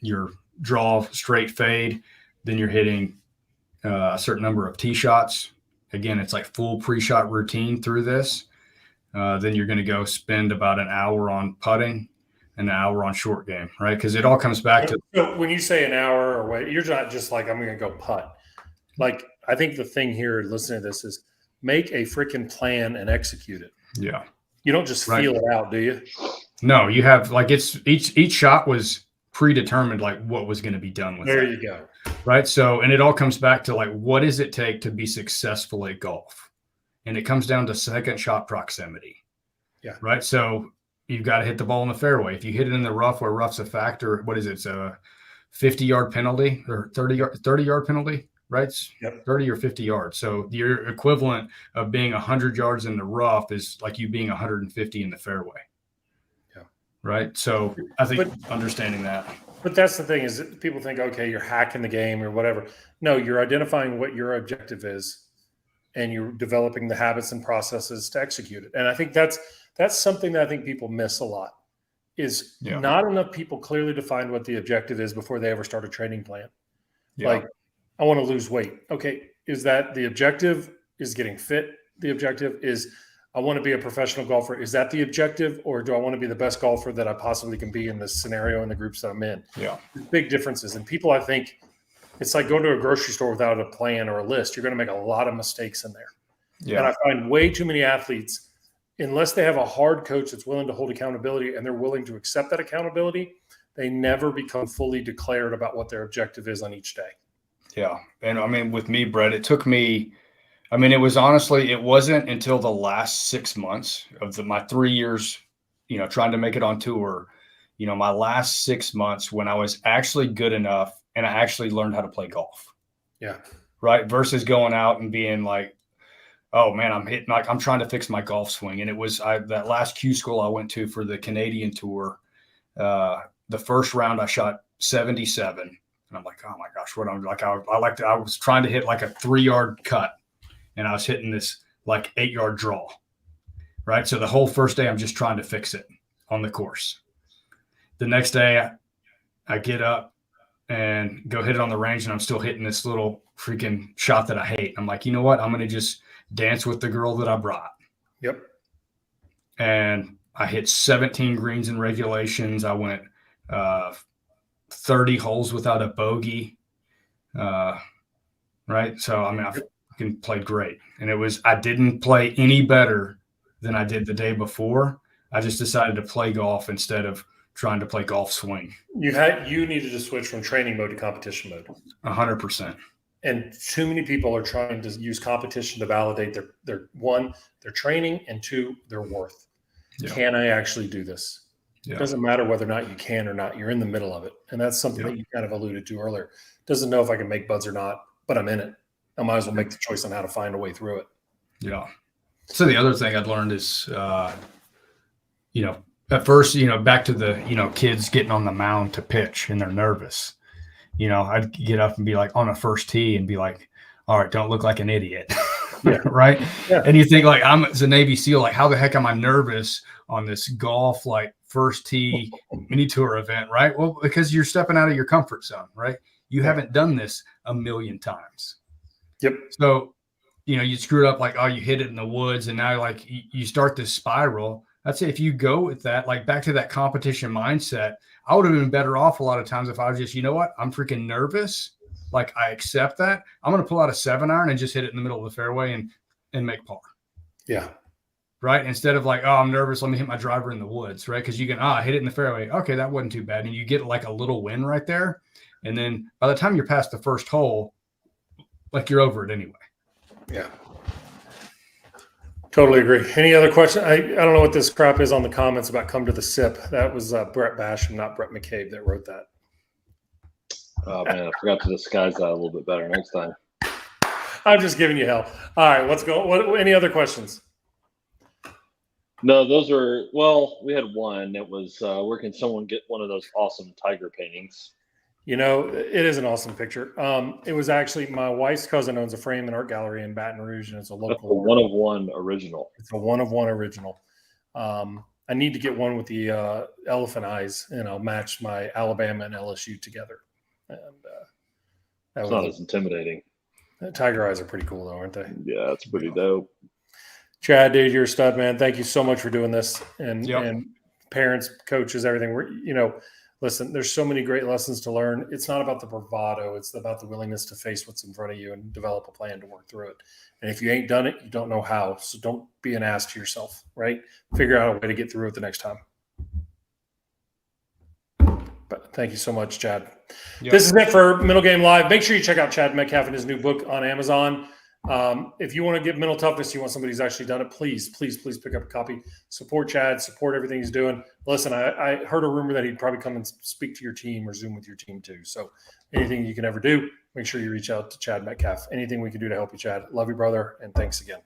your draw, straight fade. Then you're hitting a certain number of tee shots. Again, it's like full pre-shot routine through this. Then you're going to go spend about an hour on putting and an hour on short game, right? Because it all comes back to. So when you say an hour or what, you're not just like, I'm going to go putt. Like, I think the thing here, listening to this, is make a freaking plan and execute it. Yeah. You don't just feel it out, do you? No, you have like it's each shot was predetermined, like what was going to be done with it. There you go. Right. So, and it all comes back to like, what does it take to be successful at golf? And it comes down to second shot proximity. Yeah. Right. So you've got to hit the ball in the fairway. If you hit it in the rough where rough's a factor, what is it? It's a 50-yard penalty or 30-yard penalty, right? Yep. 30 or 50 yards. So your equivalent of being 100 yards in the rough is like you being 150 in the fairway. Yeah. Right. So I think understanding that. But that's the thing, is that people think, okay, you're hacking the game or whatever. No, you're identifying what your objective is, and you're developing the habits and processes to execute it. And I think that's something that I think people miss a lot, is not enough people clearly define what the objective is before they ever start a training plan. Yeah. Like, I want to lose weight. Okay, is that the objective? Is getting fit the objective? Is I want to be a professional golfer? Is that the objective? Or do I want to be the best golfer that I possibly can be in this scenario and the groups that I'm in? Yeah. Big differences. And people, I think, it's like going to a grocery store without a plan or a list. You're going to make a lot of mistakes in there. Yeah. And I find way too many athletes, unless they have a hard coach that's willing to hold accountability and they're willing to accept that accountability, they never become fully declared about what their objective is on each day. Yeah. And I mean, with me, Bhrett, it took me, I mean, it wasn't until the last 6 months of my 3 years, trying to make it on tour, my last 6 months when I was actually good enough and I actually learned how to play golf. Yeah. Right. Versus going out and being like, oh man, I'm trying to fix my golf swing. And it was that last Q school I went to for the Canadian tour. The first round I shot 77. And I'm like, oh my gosh, what I'm like, I was trying to hit like a 3-yard cut, and I was hitting this like 8-yard draw. Right. So the whole first day, I'm just trying to fix it on the course. The next day I get up and go hit it on the range, and I'm still hitting this little freaking shot that I hate. I'm like, you know what? I'm going to just dance with the girl that I brought. Yep. And I hit 17 greens in regulations. I went 30 holes without a bogey. Right. So, I mean, I fucking played great. And I didn't play any better than I did the day before. I just decided to play golf instead of trying to play golf swing. You needed to switch from training mode to competition mode. 100%. And too many people are trying to use competition to validate their training, and 2, their worth. Yeah. Can I actually do this? Yeah. It doesn't matter whether or not you can or not. You're in the middle of it. And that's something that you kind of alluded to earlier. Doesn't know if I can make buds or not, but I'm in it. I might as well make the choice on how to find a way through it. Yeah. So the other thing I'd learned is, at first, back to the, kids getting on the mound to pitch and they're nervous. I'd get up and be like on a first tee and be like, all right, don't look like an idiot. Yeah. Right. Yeah. And you think like, I'm as a Navy SEAL, like how the heck am I nervous on this golf, like first tee mini tour event? Right. Well, because you're stepping out of your comfort zone, right? You haven't done this a million times. Yep. So, you screwed up, like, oh, you hit it in the woods, and now like you start this spiral. I'd say if you go with that, like back to that competition mindset, I would have been better off a lot of times if I was just, you know what, I'm freaking nervous. Like I accept that. I'm going to pull out a 7-iron and just hit it in the middle of the fairway and make par. Yeah. Right. Instead of like, oh, I'm nervous, let me hit my driver in the woods. Right. Because you can, hit it in the fairway. Okay, that wasn't too bad. And you get like a little win right there. And then by the time you're past the first hole, like you're over it anyway. Yeah. Totally agree. Any other question? I don't know what this crap is on the comments about come to the sip. That was Bhrett Basham, not Brett McCabe, that wrote that. Oh man, I forgot to disguise that a little bit better next time. I'm just giving you hell. All right, let's go. Any other questions? No, those are, well, we had one. It was where can someone get one of those awesome tiger paintings? You know, it is an awesome picture. It was actually my wife's cousin owns a frame and art gallery in Baton Rouge, and it's a local one-of-one original. It's a one-of-one original. I need to get one with the elephant eyes, and I'll match my Alabama and LSU together. And it's not as intimidating. Tiger eyes are pretty cool, though, aren't they? Yeah, it's pretty dope. Chad, dude, you're a stud, man. Thank you so much for doing this. And parents, coaches, everything. Listen, there's so many great lessons to learn. It's not about the bravado. It's about the willingness to face what's in front of you and develop a plan to work through it. And if you ain't done it, you don't know how. So don't be an ass to yourself, right? Figure out a way to get through it the next time. But thank you so much, Chad. Yep. This is it for Mental Game Live. Make sure you check out Chad Metcalf and his new book on Amazon. If you want to get mental toughness, you want somebody who's actually done it, please pick up a copy. Support Chad, support everything he's doing. Listen, I heard a rumor that he'd probably come and speak to your team or Zoom with your team too. So anything you can ever do, make sure you reach out to Chad Metcalf. Anything we can do to help you, Chad. Love you, brother, and thanks again.